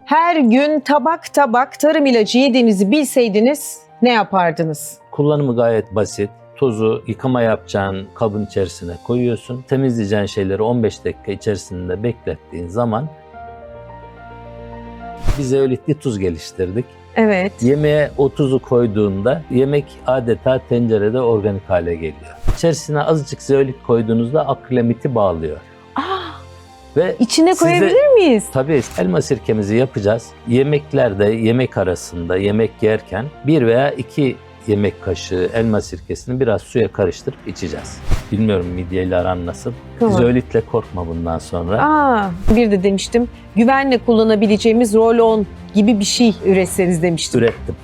Her gün tabak tabak tarım ilacı yediğinizi bilseydiniz ne yapardınız? Kullanımı gayet basit. Tozu yıkama yapacağın kabın içerisine koyuyorsun. Temizleyeceğin şeyleri 15 dakika içerisinde beklettiğin zaman biz zeolitli tuz geliştirdik. Evet. Yemeğe o tuzu koyduğunda yemek adeta tencerede organik hale geliyor. İçerisine azıcık zeolit koyduğunuzda akrilamiti bağlıyor. Ve İçine koyabilir miyiz? Tabii elma sirkemizi yapacağız. Yemeklerde, yemek arasında, yemek yerken 1 veya 2 yemek kaşığı elma sirkesini biraz suya karıştırıp içeceğiz. Bilmiyorum midyeyle aran nasıl? Tamam. Zeolitle korkma bundan sonra. Bir de demiştim güvenle kullanabileceğimiz roll-on gibi bir şey üretseniz demiştim. Ürettim.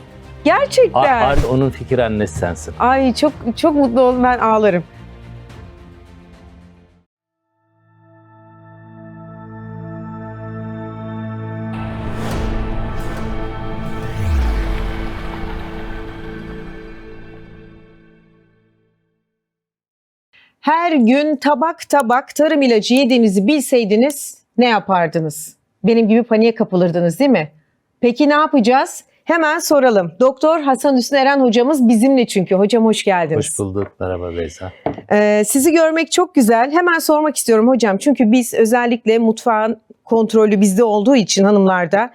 Gerçekten. Onun fikir annesi sensin. Ay çok çok mutlu oldum, ben ağlarım. Her gün tabak tabak tarım ilacı yediğinizi bilseydiniz ne yapardınız? Benim gibi paniğe kapılırdınız değil mi? Peki ne yapacağız? Hemen soralım. Doktor Hasan Hüsnü Eren hocamız bizimle çünkü. Hocam hoş geldiniz. Hoş bulduk. Merhaba Beyza. Sizi görmek çok güzel. Hemen sormak istiyorum hocam. Çünkü biz özellikle mutfağın kontrolü bizde olduğu için hanımlarda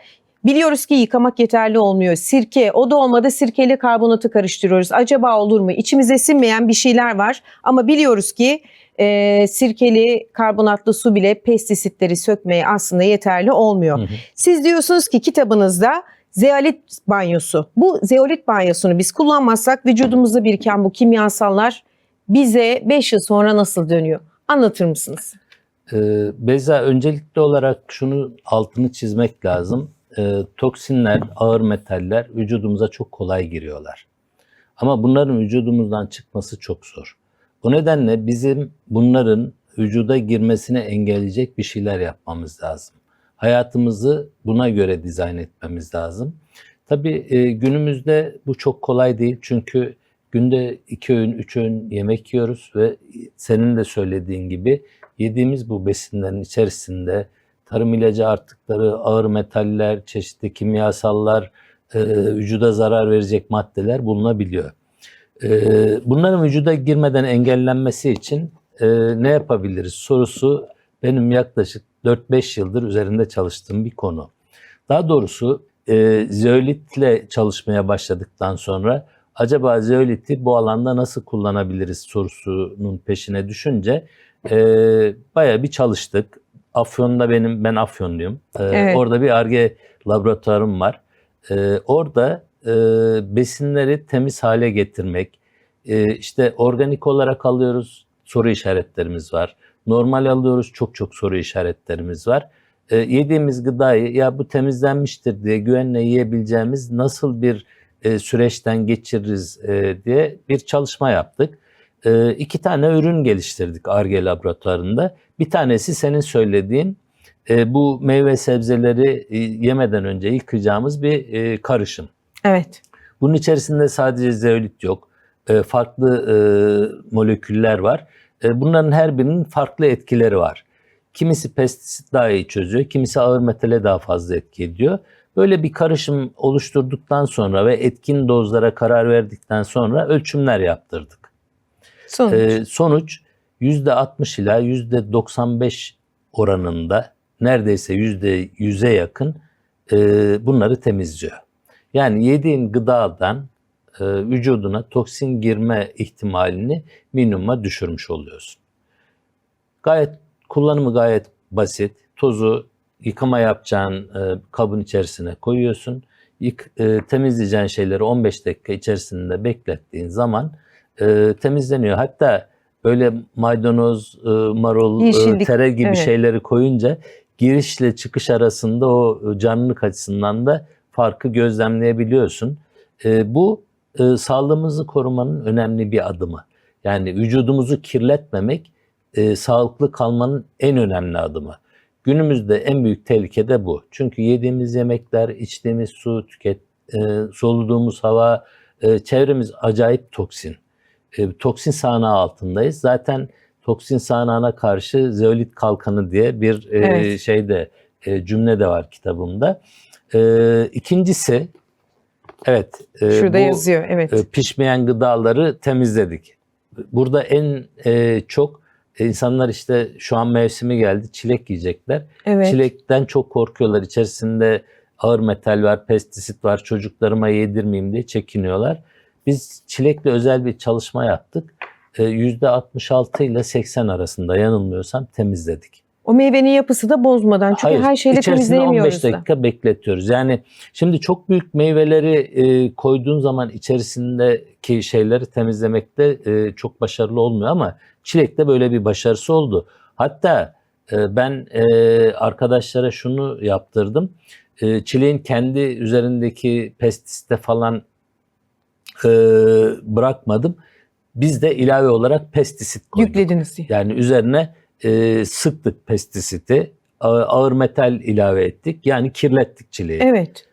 biliyoruz ki yıkamak yeterli olmuyor. Sirke, o da olmadı sirkeyle karbonatı karıştırıyoruz. Acaba olur mu? İçimize sinmeyen bir şeyler var ama biliyoruz ki sirkeli karbonatlı su bile pestisitleri sökmeye aslında yeterli olmuyor. Siz diyorsunuz ki kitabınızda zeolit banyosu. Bu zeolit banyosunu biz kullanmazsak vücudumuzda biriken bu kimyasallar bize 5 yıl sonra nasıl dönüyor? Anlatır mısınız? Beyza, öncelikli olarak şunu altını çizmek lazım. Toksinler, ağır metaller vücudumuza çok kolay giriyorlar. Ama bunların vücudumuzdan çıkması çok zor. Bu nedenle bizim bunların vücuda girmesini engelleyecek bir şeyler yapmamız lazım. Hayatımızı buna göre dizayn etmemiz lazım. Tabii günümüzde bu çok kolay değil. Çünkü günde 2 öğün, 3 öğün yemek yiyoruz ve senin de söylediğin gibi yediğimiz bu besinlerin içerisinde tarım ilacı artıkları, ağır metaller, çeşitli kimyasallar, vücuda zarar verecek maddeler bulunabiliyor. Bunların vücuda girmeden engellenmesi için ne yapabiliriz sorusu benim yaklaşık 4-5 yıldır üzerinde çalıştığım bir konu. Daha doğrusu zeolitle çalışmaya başladıktan sonra acaba zeoliti bu alanda nasıl kullanabiliriz sorusunun peşine düşünce bayağı bir çalıştık. Afyon'da ben Afyonluyum. Evet. Orada bir Ar-Ge laboratuvarım var. Orada besinleri temiz hale getirmek, işte organik olarak alıyoruz, soru işaretlerimiz var. Normal alıyoruz, çok soru işaretlerimiz var. Yediğimiz gıdayı ya bu temizlenmiştir diye güvenle yiyebileceğimiz nasıl bir süreçten geçiririz diye bir çalışma yaptık. 2 tane ürün geliştirdik Ar-Ge laboratuvarında. Bir tanesi senin söylediğin bu meyve sebzeleri yemeden önce yıkayacağımız bir karışım. Evet. Bunun içerisinde sadece zeolit yok. Farklı moleküller var. Bunların her birinin farklı etkileri var. Kimisi pestisit daha iyi çözüyor, kimisi ağır metale daha fazla etki ediyor. Böyle bir karışım oluşturduktan sonra ve etkin dozlara karar verdikten sonra ölçümler yaptırdık. Sonuç %60 ila %95 oranında neredeyse %100'e yakın bunları temizliyor. Yani yediğin gıdadan vücuduna toksin girme ihtimalini minimuma düşürmüş oluyorsun. Kullanımı gayet basit. Tozu yıkama yapacağın kabın içerisine koyuyorsun. Temizleyeceğin şeyleri 15 dakika içerisinde beklettiğin zaman temizleniyor. Hatta böyle maydanoz, marul, Yeşillik, tere gibi evet, şeyleri koyunca girişle çıkış arasında o canlılık açısından da farkı gözlemleyebiliyorsun. Bu sağlığımızı korumanın önemli bir adımı. Yani vücudumuzu kirletmemek sağlıklı kalmanın en önemli adımı. Günümüzde en büyük tehlike de bu. Çünkü yediğimiz yemekler, içtiğimiz su, soluduğumuz hava, çevremiz acayip toksin. Toksin sahnağı altındayız. Zaten toksin sahnağına karşı zeolit kalkanı diye bir Evet. cümle de var kitabımda. İkincisi, evet, Şurada bu yazıyor. Evet. pişmeyen gıdaları temizledik. Burada en çok insanlar işte şu an mevsimi geldi, çilek yiyecekler. Evet. Çilekten çok korkuyorlar. İçerisinde ağır metal var, pestisit var. Çocuklarıma yedirmeyeyim diye çekiniyorlar. Biz çilekle özel bir çalışma yaptık. %66 ile 80 arasında yanılmıyorsam temizledik. O meyvenin yapısı da bozmadan. Çünkü Hayır, her şeyle içerisinde 15 temizleyemiyoruz da. dakika bekletiyoruz. Yani şimdi çok büyük meyveleri koyduğun zaman içerisindeki şeyleri temizlemekte çok başarılı olmuyor ama çilekte böyle bir başarısı oldu. Hatta ben arkadaşlara şunu yaptırdım. Çileğin kendi üzerindeki pestisite falan bırakmadım. Biz de ilave olarak pestisit koyduk. Yüklediniz diye. Yani üzerine sıktık pestisiti, ağır metal ilave ettik. Yani kirlettik çileği. Evet.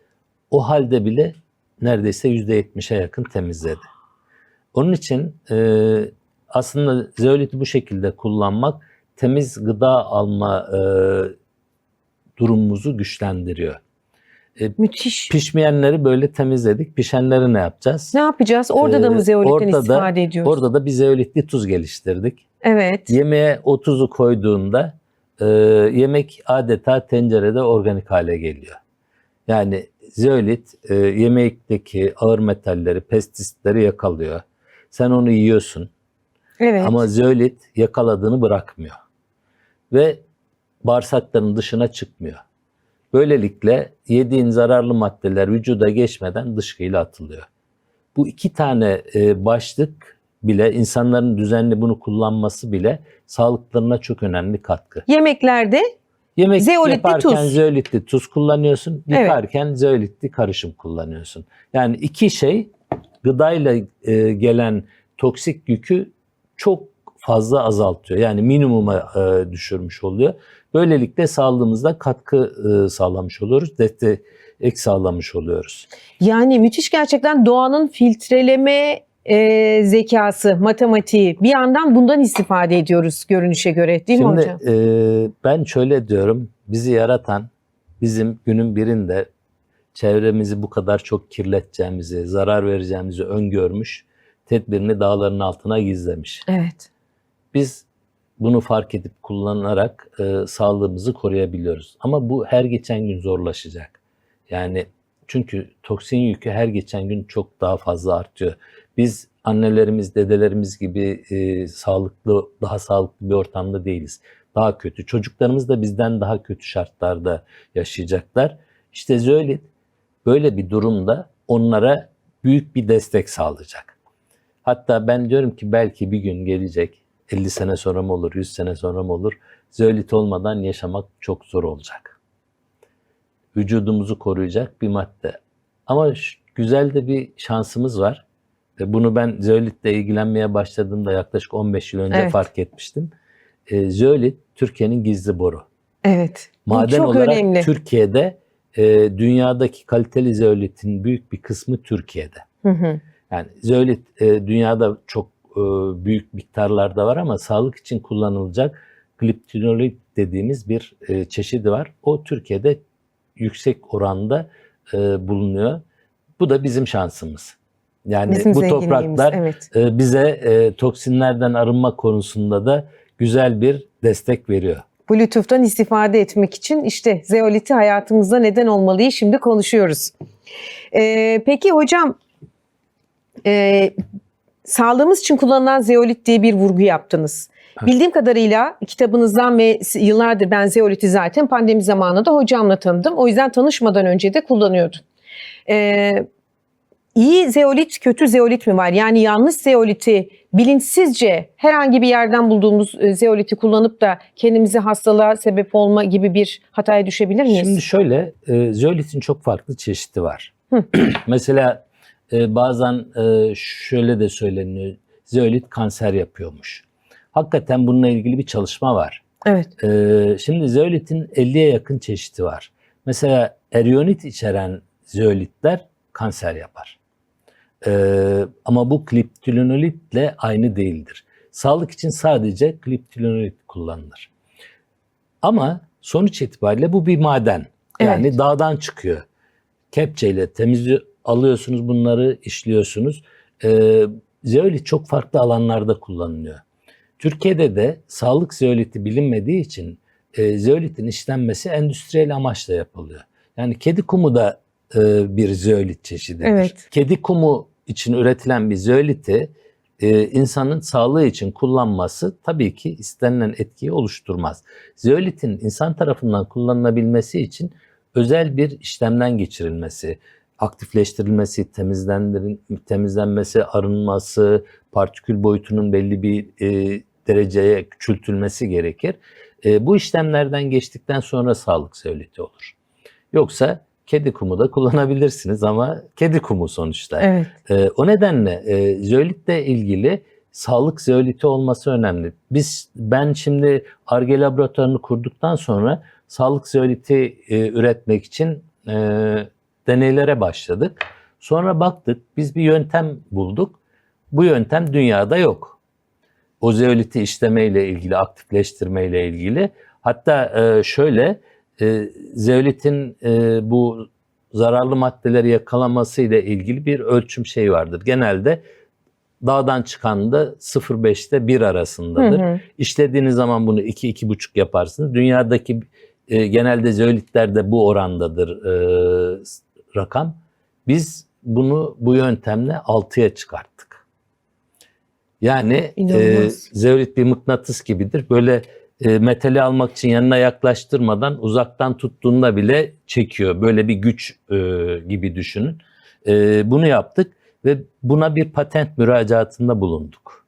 O halde bile neredeyse %70'e yakın temizledi. Onun için aslında zeoliti bu şekilde kullanmak temiz gıda alma durumumuzu güçlendiriyor. Müthiş. Pişmeyenleri böyle temizledik. Pişenleri ne yapacağız? Ne yapacağız? Orada da mı zeolitten Orada istifade ediyoruz? Orada da bir zeolitli tuz geliştirdik. Evet. Yemeğe o tuzu koyduğunda yemek adeta tencerede organik hale geliyor. Yani zeolit yemekteki ağır metalleri, pestisitleri yakalıyor. Sen onu yiyorsun Evet. ama zeolit yakaladığını bırakmıyor. Ve bağırsakların dışına çıkmıyor. Böylelikle yediğin zararlı maddeler vücuda geçmeden dışkıyla atılıyor. Bu iki tane başlık bile, insanların düzenli bunu kullanması bile sağlıklarına çok önemli katkı. Yemeklerde Yemek zeolitli yaparken tuz. zeolitli tuz kullanıyorsun, Evet. yıkarken zeolitli karışım kullanıyorsun. Yani iki şey gıdayla gelen toksik yükü çok fazla azaltıyor. Yani minimuma düşürmüş oluyor. Böylelikle sağlığımızda katkı sağlamış oluyoruz, destek sağlamış oluyoruz. Yani müthiş gerçekten doğanın filtreleme zekası, matematiği. Bir yandan bundan istifade ediyoruz görünüşe göre, değil mi hocam? Şimdi ben şöyle diyorum, bizi yaratan bizim günün birinde çevremizi bu kadar çok kirleteceğimizi, zarar vereceğimizi öngörmüş, tedbirini dağların altına gizlemiş. Evet. Biz bunu fark edip kullanarak sağlığımızı koruyabiliyoruz. Ama bu her geçen gün zorlaşacak. Yani çünkü toksin yükü her geçen gün çok daha fazla artıyor. Biz annelerimiz, dedelerimiz gibi sağlıklı, daha sağlıklı bir ortamda değiliz. Daha kötü. Çocuklarımız da bizden daha kötü şartlarda yaşayacaklar. İşte zeolit böyle bir durumda onlara büyük bir destek sağlayacak. Hatta ben diyorum ki belki bir gün gelecek, 50 sene sonra mı olur, 100 sene sonra mı olur, zeolit olmadan yaşamak çok zor olacak. Vücudumuzu koruyacak bir madde. Ama güzel de bir şansımız var. Bunu ben zeolitle ilgilenmeye başladığımda yaklaşık 15 yıl önce fark etmiştim. Zeolit Türkiye'nin gizli boru. Evet. Maden çok olarak önemli. Türkiye'de dünyadaki kaliteli zeolitin büyük bir kısmı Türkiye'de. Hı hı. Yani zeolit dünyada çok büyük miktarlarda var ama sağlık için kullanılacak gliptinolit dediğimiz bir çeşidi var. O Türkiye'de yüksek oranda bulunuyor. Bu da bizim şansımız. Yani Bizim bu zenginliğimiz, topraklar evet. bize toksinlerden arınma konusunda da güzel bir destek veriyor. Bluetooth'tan istifade etmek için işte zeoliti hayatımızda neden olmalıyı şimdi konuşuyoruz. Peki hocam, sağlığımız için kullanılan zeolit diye bir vurgu yaptınız. Evet. Bildiğim kadarıyla kitabınızdan ve yıllardır ben zeoliti zaten pandemi zamanında hocamla tanıdım. O yüzden tanışmadan önce de kullanıyordum. İyi zeolit, kötü zeolit mi var? Yani yanlış zeoliti bilinçsizce herhangi bir yerden bulduğumuz zeoliti kullanıp da kendimize hastalığa sebep olma gibi bir hataya düşebilir miyiz? Şimdi şöyle, zeolitin çok farklı çeşidi var. Mesela bazen şöyle de söyleniyor, zeolit kanser yapıyormuş. Hakikaten bununla ilgili bir çalışma var. Evet. Şimdi zeolitin 50'ye yakın çeşidi var. Mesela eriyonit içeren zeolitler kanser yapar. Ama bu kliptilonolitle aynı değildir. Sağlık için sadece kliptilonolit kullanılır. Ama sonuç itibariyle bu bir maden. Yani dağdan çıkıyor. kepçeyle alıyorsunuz, bunları işliyorsunuz. Zeolit çok farklı alanlarda kullanılıyor. Türkiye'de de sağlık zeoliti bilinmediği için zeolitin işlenmesi endüstriyel amaçla yapılıyor. Yani kedi kumu da bir zeolit çeşididir. Evet. Kedi kumu için üretilen bir zeoliti insanın sağlığı için kullanması tabii ki istenilen etkiyi oluşturmaz. Zeolitin insan tarafından kullanılabilmesi için özel bir işlemden geçirilmesi, aktifleştirilmesi, temizlenmesi, arınması, partikül boyutunun belli bir dereceye küçültülmesi gerekir. Bu işlemlerden geçtikten sonra sağlık zeoliti olur. Yoksa kedi kumu da kullanabilirsiniz ama kedi kumu sonuçta. Evet. O nedenle zeolitle ilgili sağlık zeoliti olması önemli. Ben şimdi Ar-Ge laboratuvarını kurduktan sonra sağlık zeoliti üretmek için deneylere başladık. Sonra baktık, biz bir yöntem bulduk. Bu yöntem dünyada yok. O zeoliti işlemeyle ilgili, aktifleştirmeyle ilgili. Hatta zeolitin bu zararlı maddeleri yakalaması ile ilgili bir ölçüm şeyi vardır. Genelde dağdan çıkan da 0,5'te 1 arasındadır. Hı hı. İşlediğiniz zaman bunu 2-2,5 yaparsınız. Dünyadaki genelde zeolitlerde bu orandadır rakam. Biz bunu bu yöntemle 6'ya çıkarttık. Yani zeolit bir mıknatıs gibidir. Böyle metali almak için yanına yaklaştırmadan uzaktan tuttuğunda bile çekiyor. Böyle bir güç gibi düşünün. Bunu yaptık ve buna bir patent müracaatında bulunduk.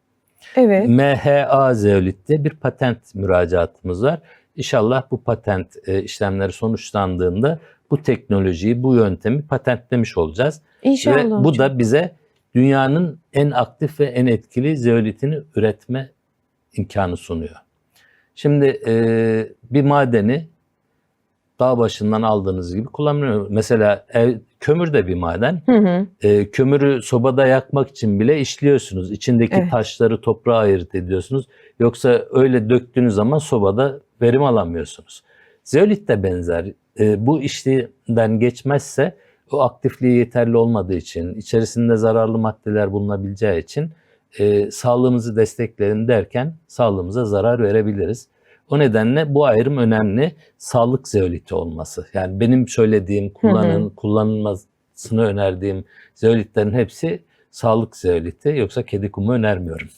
Evet. MHA zeolitte bir patent müracaatımız var. İnşallah bu patent işlemleri sonuçlandığında bu teknolojiyi, bu yöntemi patentlemiş olacağız. İnşallah. Ve bu da bize dünyanın en aktif ve en etkili zeolitini üretme imkanı sunuyor. Şimdi bir madeni dağ başından aldığınız gibi kullanılıyor. Mesela kömür de bir maden. Hı hı. Kömürü sobada yakmak için bile işliyorsunuz. İçindeki taşları toprağa ayırt ediyorsunuz. Yoksa öyle döktüğünüz zaman sobada verim alamıyorsunuz. Zeolit de benzer. Bu işlemden geçmezse o aktifliği yeterli olmadığı için, içerisinde zararlı maddeler bulunabileceği için sağlığımızı destekleyelim derken sağlığımıza zarar verebiliriz. O nedenle bu ayrım önemli. Sağlık zeoliti olması. Yani benim söylediğim, kullanılmasını önerdiğim zeolitlerin hepsi sağlık zeoliti. Yoksa kedi kumu önermiyorum.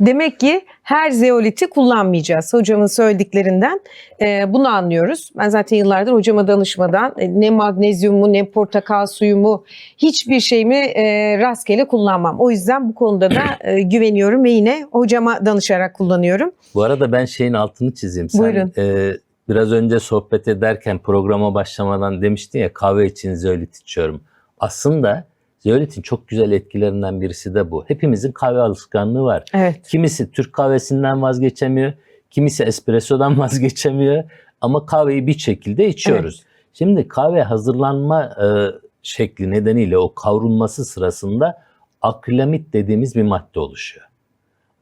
Demek ki her zeoliti kullanmayacağız. Hocamın söylediklerinden bunu anlıyoruz. Ben zaten yıllardır hocama danışmadan ne magnezyumu ne portakal suyumu hiçbir şeyimi rastgele kullanmam. O yüzden bu konuda da güveniyorum ve yine hocama danışarak kullanıyorum. Bu arada ben şeyin altını çizeyim. Buyurun. Sen biraz önce sohbet ederken programa başlamadan demiştin ya kahve için zeolit içiyorum. Aslında zeolitin çok güzel etkilerinden birisi de bu. Hepimizin kahve alışkanlığı var. Evet. Kimisi Türk kahvesinden vazgeçemiyor, kimisi espressodan vazgeçemiyor ama kahveyi bir şekilde içiyoruz. Evet. Şimdi kahve hazırlanma şekli nedeniyle o kavrulması sırasında akrilamit dediğimiz bir madde oluşuyor.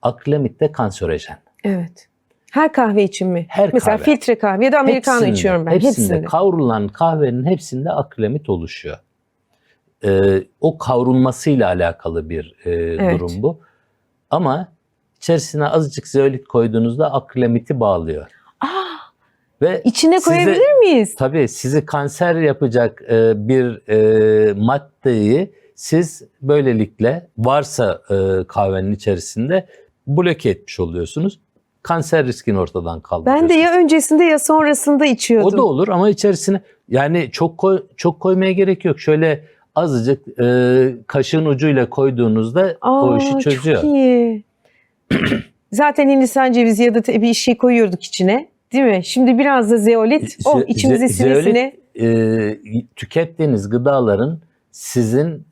Akrilamit de kanserojen. Evet. Her kahve için mi? Her Mesela kahve. filtre kahve ya da americano içiyorum ben. Hepsinde. Kavrulan kahvenin hepsinde akrilamit oluşuyor. O kavrulmasıyla alakalı bir durum bu. Ama içerisine azıcık zeolit koyduğunuzda akrilamiti bağlıyor. Ve içine koyabilir miyiz? Tabii sizi kanser yapacak bir maddeyi siz böylelikle varsa kahvenin içerisinde bloke etmiş oluyorsunuz. Kanser riskini ortadan kaldırıyorsunuz. Ben de ya öncesinde ya sonrasında içiyordum. O da olur ama içerisine yani çok koymaya gerek yok. Şöyle azıcık kaşığın ucuyla koyduğunuzda o işi çözüyor. Çok iyi. Zaten Hindistan cevizi ya da bir şey koyuyorduk içine. Değil mi? Şimdi biraz da zeolit. İçimize sinesine. Tükettiğiniz gıdaların sizin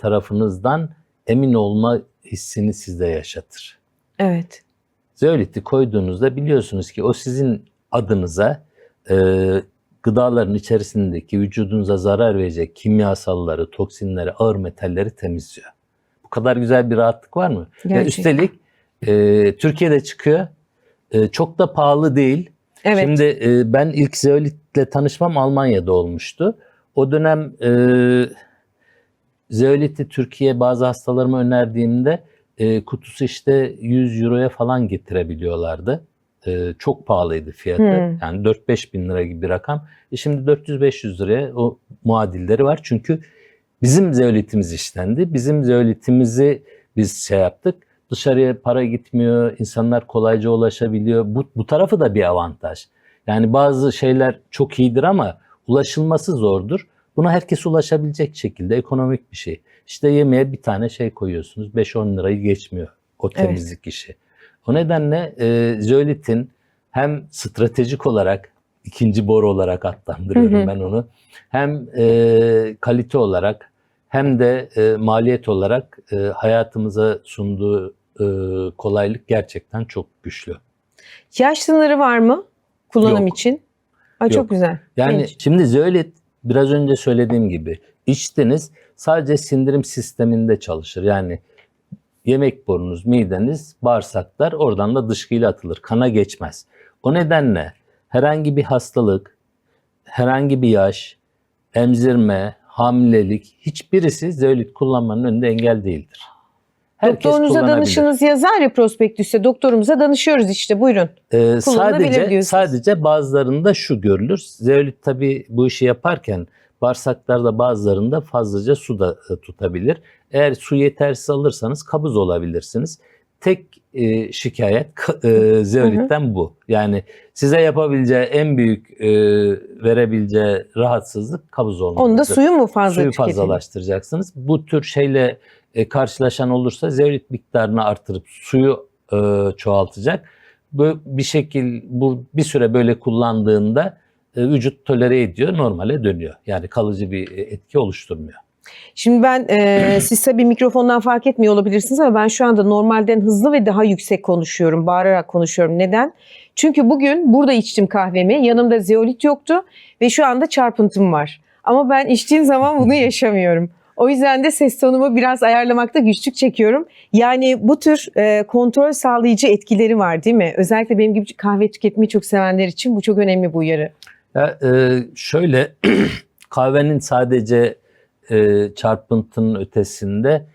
tarafınızdan emin olma hissini sizde yaşatır. Evet. Zeoliti koyduğunuzda biliyorsunuz ki o sizin adınıza gıdaların içerisindeki vücudunuza zarar verecek kimyasalları, toksinleri, ağır metalleri temizliyor. Bu kadar güzel bir rahatlık var mı? Ve üstelik Türkiye'de çıkıyor. Çok da pahalı değil. Evet. Şimdi ben ilk zeolitle tanışmam Almanya'da olmuştu. O dönem zeoliti Türkiye bazı hastalarıma önerdiğimde kutusu işte 100 euroya falan getirebiliyorlardı. Çok pahalıydı fiyatı. Yani 4-5 bin lira gibi bir rakam. Şimdi 400-500 liraya o muadilleri var. Çünkü bizim zeolitimiz işlendi. Bizim zeolitimizi biz şey yaptık. Dışarıya para gitmiyor. İnsanlar kolayca ulaşabiliyor. Bu tarafı da bir avantaj. Yani bazı şeyler çok iyidir ama ulaşılması zordur. Buna herkes ulaşabilecek şekilde ekonomik bir şey. İşte yemeğe bir tane şey koyuyorsunuz. 5-10 lirayı geçmiyor o temizlik işi. O nedenle zeolitin hem stratejik olarak ikinci boru olarak adlandırıyorum ben onu. Hem kalite olarak hem de maliyet olarak hayatımıza sunduğu kolaylık gerçekten çok güçlü. Yaş sınırı var mı kullanım Yok. için? Aa, çok Yok. güzel. Yani Genç. şimdi zeolit biraz önce söylediğim gibi içtiniz sadece sindirim sisteminde çalışır. Yani yemek borunuz, mideniz, bağırsaklar oradan da dışkıyla atılır. Kana geçmez. O nedenle herhangi bir hastalık, herhangi bir yaş, emzirme, hamilelik hiçbirisi zeolit kullanmanın önünde engel değildir. Herkes Doktorunuza kullanabilir. danışınız yazar ya prospektüste. Doktorumuza danışıyoruz işte, buyurun. Kullanılabilir diyorsunuz. Sadece bazılarında şu görülür. Zeolit tabii bu işi yaparken bağırsaklarda bazılarında fazlaca su da tutabilir. Eğer su yetersiz alırsanız kabız olabilirsiniz. Tek şikayet zeolitten bu. Yani size yapabileceği en büyük verebileceği rahatsızlık kabız olmaktır. Onda suyu mu fazla Suyu tüketelim? fazlalaştıracaksınız. Bu tür şeyle karşılaşan olursa zeolit miktarını artırıp suyu çoğaltacak. Bu bir şekil bir süre böyle kullandığında vücut tolere ediyor, normale dönüyor. Yani kalıcı bir etki oluşturmuyor. Şimdi ben siz tabii mikrofondan fark etmiyor olabilirsiniz ama ben şu anda normalden hızlı ve daha yüksek konuşuyorum. Bağırarak konuşuyorum. Neden? Çünkü bugün burada içtim kahvemi. Yanımda zeolit yoktu ve şu anda çarpıntım var. Ama ben içtiğim zaman bunu yaşamıyorum. O yüzden de ses tonumu biraz ayarlamakta güçlük çekiyorum. Yani bu tür kontrol sağlayıcı etkileri var değil mi? Özellikle benim gibi kahve tüketmeyi çok sevenler için bu çok önemli bu uyarı. Ya, şöyle kahvenin sadece çarpıntının ötesinde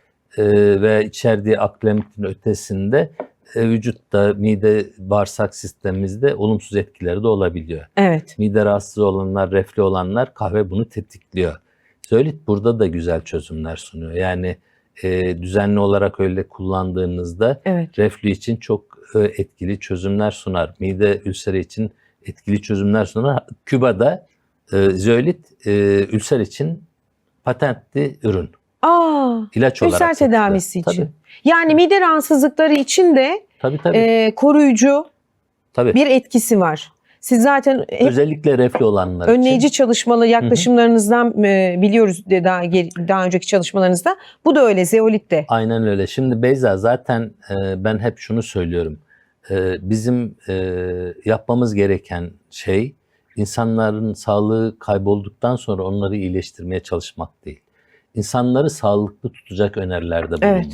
ve içerdiği aklemetin ötesinde vücutta, mide, bağırsak sistemimizde olumsuz etkileri de olabiliyor. Evet. Mide rahatsız olanlar, reflü olanlar kahve bunu tetikliyor. Zeolit burada da güzel çözümler sunuyor. Yani düzenli olarak öyle kullandığınızda Evet. reflü için çok etkili çözümler sunar. Mide ülseri için etkili çözümler sunar. Küba'da zeolit ülser için patentli ürün. İlaç olarak Ülser satılıyor. tedavisi için. Tabii. Yani mide rahatsızlıkları için de Tabii. koruyucu Tabii. bir etkisi var. Siz zaten hep Özellikle reflü olanlar önleyici için. çalışmalı yaklaşımlarınızdan biliyoruz daha önceki çalışmalarınızda. Bu da öyle, zeolit de. Aynen öyle. Şimdi Beyza zaten ben hep şunu söylüyorum. Bizim yapmamız gereken şey insanların sağlığı kaybolduktan sonra onları iyileştirmeye çalışmak değil. İnsanları sağlıklı tutacak önerilerde bulunmak. Evet.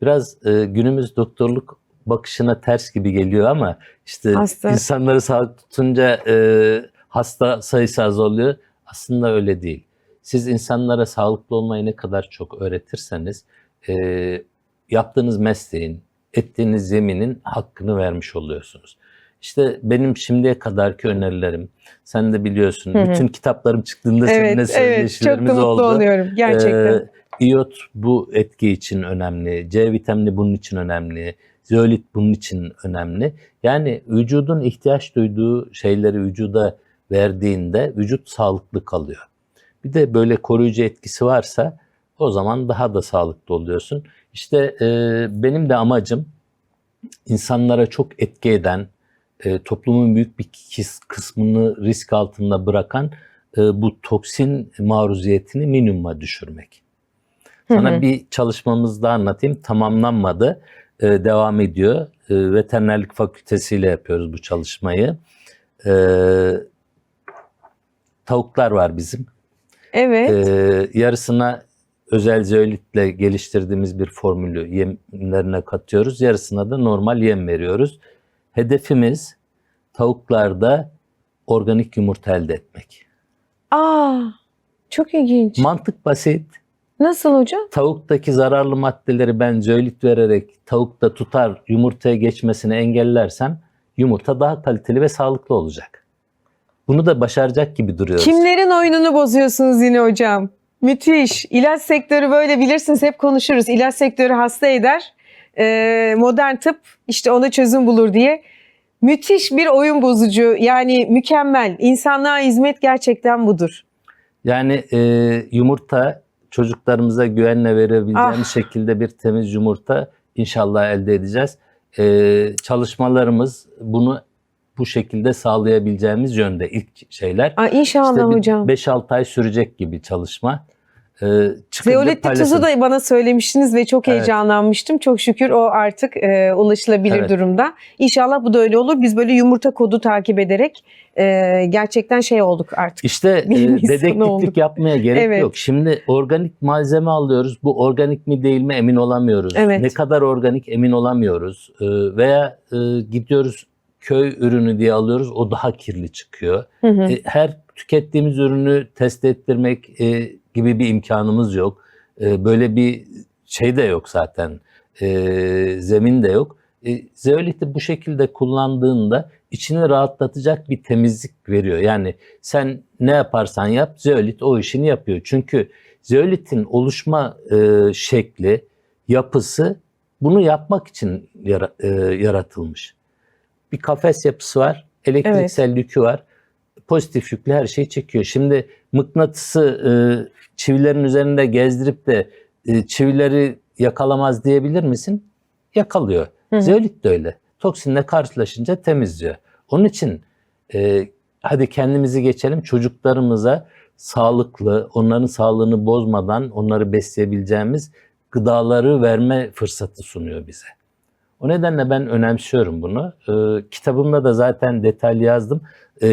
Biraz günümüz doktorluk bakışına ters gibi geliyor ama işte insanları sağlıklı tutunca hasta sayısı azalıyor. Aslında öyle değil. Siz insanlara sağlıklı olmayı ne kadar çok öğretirseniz yaptığınız mesleğin, ettiğiniz yeminin hakkını vermiş oluyorsunuz. İşte benim şimdiye kadarki önerilerim, sen de biliyorsun, bütün kitaplarım çıktığında seninle söyleşilerimiz oldu. Çok da mutlu oluyorum gerçekten. İyot bu etki için önemli, C vitamini bunun için önemli, zeolit bunun için önemli. Yani vücudun ihtiyaç duyduğu şeyleri vücuda verdiğinde vücut sağlıklı kalıyor. Bir de böyle koruyucu etkisi varsa o zaman daha da sağlıklı oluyorsun. İşte benim de amacım insanlara çok etki eden, toplumun büyük bir kısmını risk altında bırakan bu toksin maruziyetini minimuma düşürmek. Sana bir çalışmamızda anlatayım, tamamlanmadı, devam ediyor. Veterinerlik fakültesiyle yapıyoruz bu çalışmayı. Tavuklar var bizim. Evet. Yarısına özel zeolitle geliştirdiğimiz bir formülü yemlerine katıyoruz. Yarısına da normal yem veriyoruz. Hedefimiz tavuklarda organik yumurta elde etmek. Çok ilginç. Mantık basit. Nasıl hocam? Tavuktaki zararlı maddeleri ben zeolit vererek tavukta tutar, yumurtaya geçmesini engellersem yumurta daha kaliteli ve sağlıklı olacak. Bunu da başaracak gibi duruyoruz. Kimlerin oyununu bozuyorsunuz yine hocam? Müthiş. İlaç sektörü böyle, bilirsiniz, hep konuşuruz. İlaç sektörü hasta eder. Modern tıp işte ona çözüm bulur diye. Müthiş bir oyun bozucu. Yani mükemmel. İnsanlığa hizmet gerçekten budur. Yani yumurta çocuklarımıza güvenle verebileceğimiz şekilde bir temiz yumurta inşallah elde edeceğiz. Çalışmalarımız bunu bu şekilde sağlayabileceğimiz yönde ilk şeyler. İnşallah İşte hocam. 5-6 ay sürecek gibi çalışma. Zeolit tuzu da bana söylemiştiniz ve çok Evet. heyecanlanmıştım. Çok şükür o artık ulaşılabilir Evet. durumda. İnşallah bu da öyle olur. Biz böyle yumurta kodu takip ederek gerçekten şey olduk artık. İşte Bilim insanı dedektiflik olduk. yapmaya gerek Evet. yok. Şimdi organik malzeme alıyoruz. Bu organik mi değil mi emin olamıyoruz. Evet. Ne kadar organik emin olamıyoruz. Veya gidiyoruz köy ürünü diye alıyoruz. O daha kirli çıkıyor. Hı hı. Her tükettiğimiz ürünü test ettirmek gibi bir imkanımız yok. Böyle bir şey de yok zaten. Zemin de yok. Zeolit'i bu şekilde kullandığında içini rahatlatacak bir temizlik veriyor. Yani sen ne yaparsan yap zeolit o işini yapıyor. Çünkü zeolitin oluşma şekli, yapısı bunu yapmak için yaratılmış. Bir kafes yapısı var, elektriksel yükü var. Pozitif yüklü her şeyi çekiyor. Şimdi mıknatısı çivilerin üzerinde gezdirip de çivileri yakalamaz diyebilir misin? Yakalıyor. Zeolit de öyle. Toksinle karşılaşınca temizliyor. Onun için hadi kendimizi geçelim, çocuklarımıza sağlıklı, onların sağlığını bozmadan onları besleyebileceğimiz gıdaları verme fırsatı sunuyor bize. O nedenle ben önemsiyorum bunu. Kitabımda da zaten detaylı yazdım.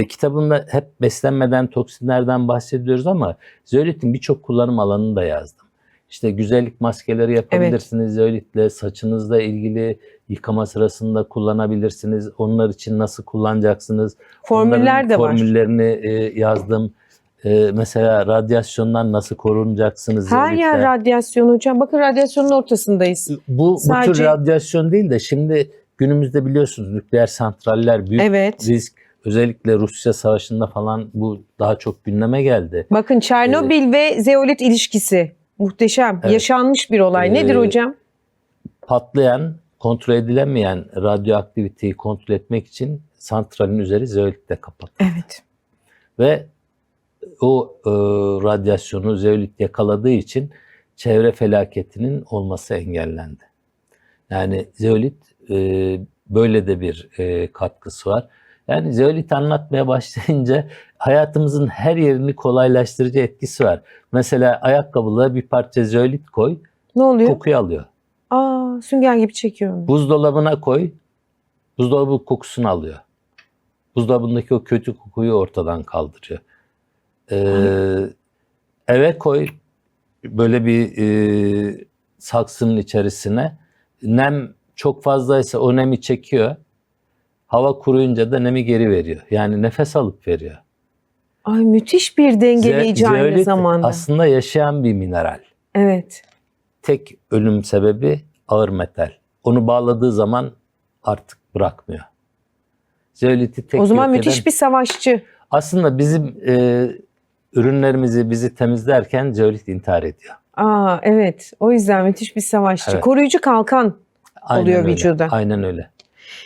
Kitabımda hep beslenmeden, toksinlerden bahsediyoruz ama zeolitin birçok kullanım alanını da yazdım. İşte güzellik maskeleri yapabilirsiniz zeolitle, saçınızla ilgili yıkama sırasında kullanabilirsiniz. Onlar için nasıl kullanacaksınız? Formüller de var. Formüllerini yazdım. Mesela radyasyondan nasıl korunacaksınız? Her yer radyasyon hocam. Bakın radyasyonun ortasındayız. Bu tür radyasyon değil de şimdi günümüzde biliyorsunuz nükleer santraller büyük risk. Özellikle Rusya Savaşı'nda falan bu daha çok gündeme geldi. Bakın Çernobil ve zeolit ilişkisi muhteşem. Evet. Yaşanmış bir olay. Nedir hocam? Patlayan, kontrol edilemeyen radyoaktiviteyi kontrol etmek için santralin üzeri zeolitle kapatıldı. Evet. Ve o radyasyonu zeolit yakaladığı için çevre felaketinin olması engellendi. Yani zeolit böyle de bir katkısı var. Yani zeolit anlatmaya başlayınca hayatımızın her yerini kolaylaştırıcı etkisi var. Mesela ayakkabılara bir parça zeolit koy, ne oluyor? Kokuyu alıyor. Sünger gibi çekiyor onu. Buzdolabına koy, buzdolabı kokusunu alıyor. Buzdolabındaki o kötü kokuyu ortadan kaldırıyor. Eve koy, böyle bir saksının içerisine. Nem çok fazlaysa o nemi çekiyor. Hava kuruyunca da nemi geri veriyor. Yani nefes alıp veriyor. Müthiş bir dengeleyici aynı zamanda. Aslında yaşayan bir mineral. Evet. Tek ölüm sebebi ağır metal. Onu bağladığı zaman artık bırakmıyor. Zeoliti tek o zaman yok müthiş bir savaşçı. Aslında bizim ürünlerimizi bizi temizlerken zeolit intihar ediyor. Evet. O yüzden müthiş bir savaşçı. Evet. Koruyucu kalkan oluyor vücuda. Aynen öyle.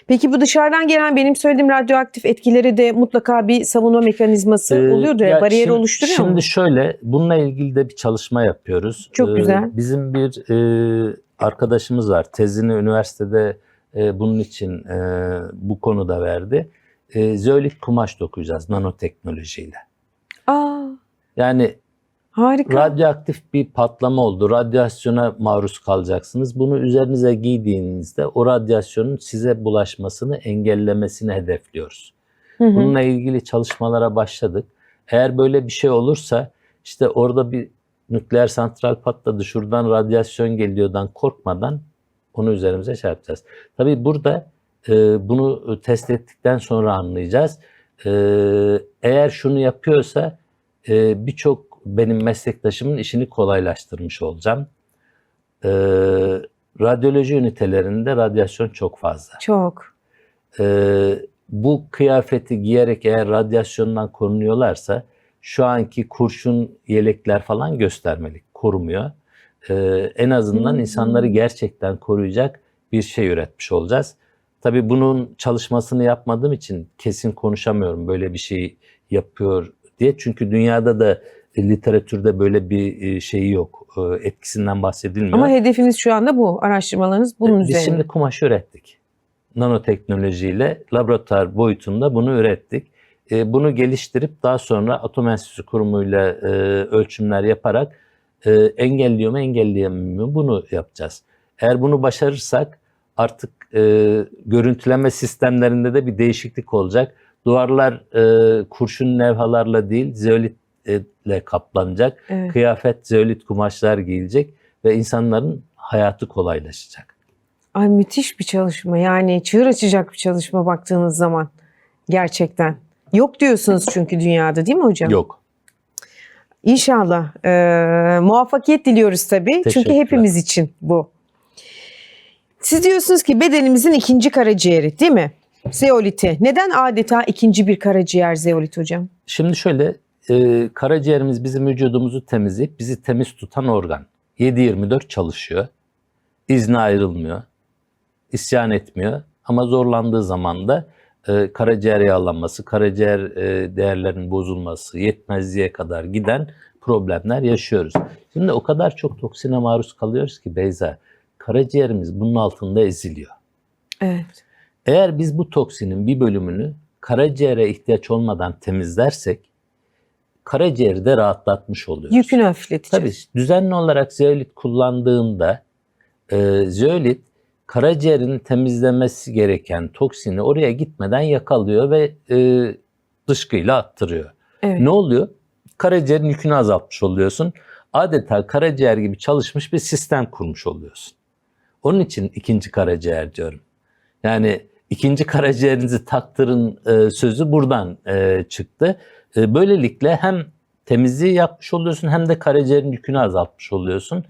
Peki bu dışarıdan gelen benim söylediğim radyoaktif etkileri de mutlaka bir savunma mekanizması oluyordur. Bariyer oluşturuyor mu? Şimdi şöyle, bununla ilgili de bir çalışma yapıyoruz. Çok güzel. Bizim bir arkadaşımız var. Tezini üniversitede bunun için bu konuda verdi. Zeolit kumaş dokuyacağız nanoteknolojiyle. Yani harika. Radyoaktif bir patlama oldu. Radyasyona maruz kalacaksınız. Bunu üzerinize giydiğinizde o radyasyonun size bulaşmasını engellemesini hedefliyoruz. Bununla ilgili çalışmalara başladık. Eğer böyle bir şey olursa işte orada bir nükleer santral patladı, şuradan radyasyon geliyordan korkmadan onu üzerimize şey yapacağız. Tabii burada bunu test ettikten sonra anlayacağız. Eğer şunu yapıyorsa birçok benim meslektaşımın işini kolaylaştırmış olacağım. Radyoloji ünitelerinde radyasyon çok fazla. Çok. Bu kıyafeti giyerek eğer radyasyondan korunuyorlarsa şu anki kurşun yelekler falan göstermelik, korumuyor. En azından insanları gerçekten koruyacak bir şey üretmiş olacağız. Tabii bunun çalışmasını yapmadığım için kesin konuşamıyorum böyle bir şey yapıyor diye. Çünkü dünyada da literatürde böyle bir şeyi yok. Etkisinden bahsedilmiyor. Ama hedefiniz şu anda bu. Araştırmalarınız bunun Biz üzerine. şimdi kumaş ürettik. Nanoteknolojiyle laboratuvar boyutunda bunu ürettik. Bunu geliştirip daha sonra Atom Enstitüsü kurumuyla ölçümler yaparak engelliyor mu engelleyemiyor mu bunu yapacağız. Eğer bunu başarırsak artık görüntüleme sistemlerinde de bir değişiklik olacak. Duvarlar kurşun levhalarla değil zeolitle kaplanacak. Evet. Kıyafet zeolit kumaşlar giyilecek ve insanların hayatı kolaylaşacak. Ay müthiş bir çalışma. Yani çığır açacak bir çalışma baktığınız zaman. Gerçekten. Yok diyorsunuz çünkü dünyada değil mi hocam? Yok. İnşallah. Muvaffakiyet diliyoruz tabii. Çünkü Teşekkürler. hepimiz için bu. Siz diyorsunuz ki bedenimizin ikinci karaciğeri değil mi? Zeoliti. Neden adeta ikinci bir karaciğer zeolit hocam? Şimdi şöyle, karaciğerimiz bizim vücudumuzu temizleyip bizi temiz tutan organ. 7/24 çalışıyor. İzne ayrılmıyor. İsyan etmiyor. Ama zorlandığı zaman da karaciğer yağlanması, karaciğer değerlerinin bozulması, yetmezliğe kadar giden problemler yaşıyoruz. Şimdi o kadar çok toksine maruz kalıyoruz ki Beyza, karaciğerimiz bunun altında eziliyor. Evet. Eğer biz bu toksinin bir bölümünü karaciğere ihtiyaç olmadan temizlersek, karaciğeri de rahatlatmış oluyoruz. Yükünü hafifleteceğiz. Tabii düzenli olarak zeolit kullandığında zeolit karaciğerin temizlemesi gereken toksini oraya gitmeden yakalıyor ve dışkıyla attırıyor. Evet. Ne oluyor? Karaciğerin yükünü azaltmış oluyorsun. Adeta karaciğer gibi çalışmış bir sistem kurmuş oluyorsun. Onun için ikinci karaciğer diyorum. Yani ikinci karaciğerinizi taktırın sözü buradan çıktı. Böylelikle hem temizliği yapmış oluyorsun hem de karaciğerin yükünü azaltmış oluyorsun.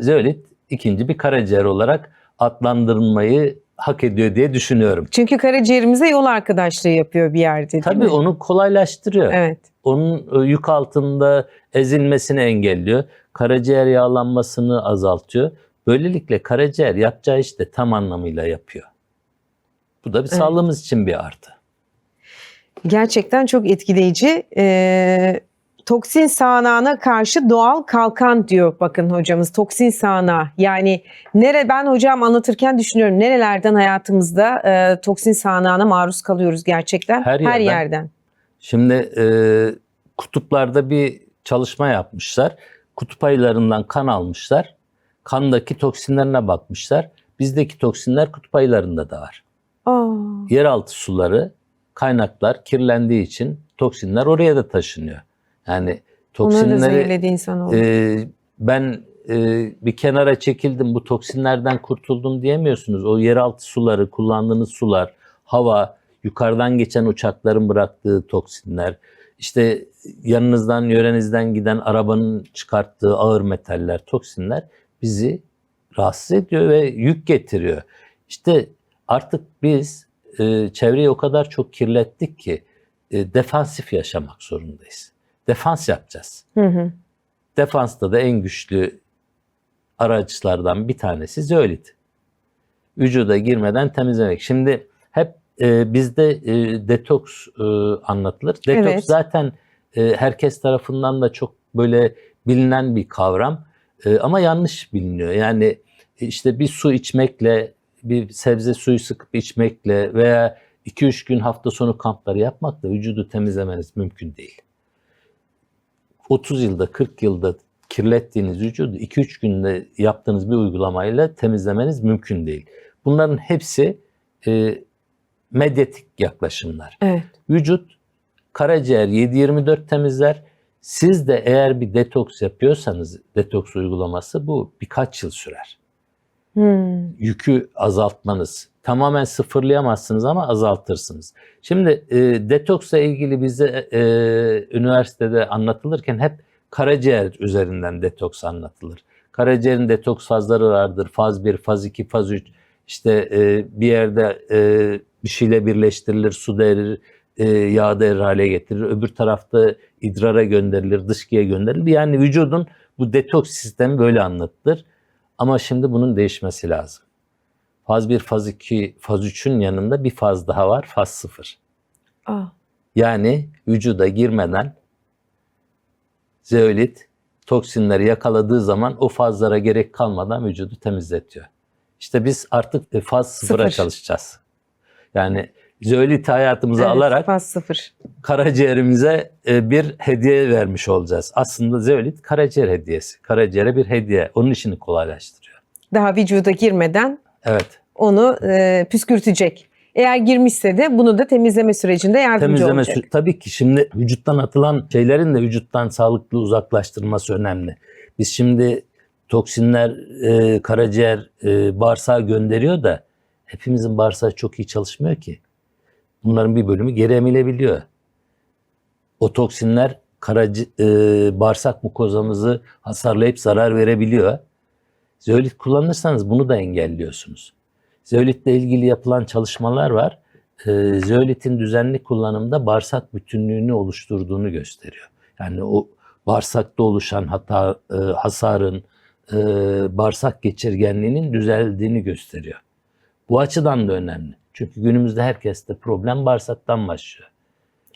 Zeolit ikinci bir karaciğer olarak adlandırılmayı hak ediyor diye düşünüyorum. Çünkü karaciğerimize yol arkadaşlığı yapıyor bir yerde değil Tabii mi? onu kolaylaştırıyor. Evet. Onun yük altında ezilmesini engelliyor. Karaciğer yağlanmasını azaltıyor. Böylelikle karaciğer yapacağı işi de tam anlamıyla yapıyor. Bu da bir sağlığımız için bir artı. Gerçekten çok etkileyici. Toksin sağanağına karşı doğal kalkan diyor bakın hocamız. Toksin sağanağı. Yani ben hocam anlatırken düşünüyorum nerelerden hayatımızda toksin sağanağına maruz kalıyoruz gerçekten. Her yerden. Şimdi kutuplarda bir çalışma yapmışlar. Kutup ayılarından kan almışlar. Kandaki toksinlerine bakmışlar. Bizdeki toksinler kutup ayılarında da var. Yeraltı suları, kaynaklar kirlendiği için toksinler oraya da taşınıyor. Yani Onları da zehirledi toksinleri insanoğlu. ben bir kenara çekildim, bu toksinlerden kurtuldum diyemiyorsunuz. O yeraltı suları, kullandığınız sular, hava, yukarıdan geçen uçakların bıraktığı toksinler, işte yanınızdan, yörenizden giden arabanın çıkarttığı ağır metaller, toksinler bizi rahatsız ediyor ve yük getiriyor. İşte artık biz çevreyi o kadar çok kirlettik ki defansif yaşamak zorundayız. Defans yapacağız. Defansta da en güçlü araçlardan bir tanesi zeolit. Vücuda girmeden temizlemek. Şimdi hep bizde detoks anlatılır. Detoks Evet. zaten herkes tarafından da çok böyle bilinen bir kavram. Ama yanlış biliniyor. Yani işte bir su içmekle, bir sebze suyu sıkıp içmekle veya 2-3 gün hafta sonu kampları yapmakla vücudu temizlemeniz mümkün değil. 30 yılda, 40 yılda kirlettiğiniz vücudu 2-3 günde yaptığınız bir uygulamayla temizlemeniz mümkün değil. Bunların hepsi medyatik yaklaşımlar. Evet. Vücut, karaciğer 7/24 temizler. Siz de eğer bir detoks yapıyorsanız, detoks uygulaması bu birkaç yıl sürer. Yükü azaltmanız. Tamamen sıfırlayamazsınız ama azaltırsınız. Şimdi detoksla ilgili bize üniversitede anlatılırken hep karaciğer üzerinden detoks anlatılır. Karaciğerin detoks fazları vardır. Faz 1, faz 2, faz 3. İşte bir yerde bir şeyle birleştirilir, su da erir, yağ da erir hale getirir. Öbür tarafta idrara gönderilir, dışkıya gönderilir. Yani vücudun bu detoks sistemi böyle anlatılır. Ama şimdi bunun değişmesi lazım. Faz 1, faz 2, faz 3'ün yanında bir faz daha var. Faz 0. Aa. Yani vücuda girmeden zeolit toksinleri yakaladığı zaman o fazlara gerek kalmadan vücudu temizletiyor. İşte biz artık faz 0'a Sıfır. çalışacağız. Yani zeoliti hayatımıza Evet, alarak faz 0. karaciğerimize bir hediye vermiş olacağız. Aslında zeolit karaciğer hediyesi. Karaciğere bir hediye. Onun işini kolaylaştırıyor. Daha vücuda girmeden Evet. onu püskürtecek. Eğer girmişse de bunu da temizleme sürecinde yardımcı olacak. Tabii ki şimdi vücuttan atılan şeylerin de vücuttan sağlıklı uzaklaştırması önemli. Biz şimdi toksinler karaciğer, bağırsağa gönderiyor da hepimizin bağırsağı çok iyi çalışmıyor ki. Bunların bir bölümü geri emilebiliyor. O toksinler bağırsak mukozamızı hasarlayıp zarar verebiliyor. Zeolit kullanırsanız bunu da engelliyorsunuz. Zeolitle ilgili yapılan çalışmalar var. Zeolitin düzenli kullanımda bağırsak bütünlüğünü oluşturduğunu gösteriyor. Yani o bağırsakta oluşan hasarın, bağırsak geçirgenliğinin düzeldiğini gösteriyor. Bu açıdan da önemli. Çünkü günümüzde herkeste problem bağırsaktan başlıyor.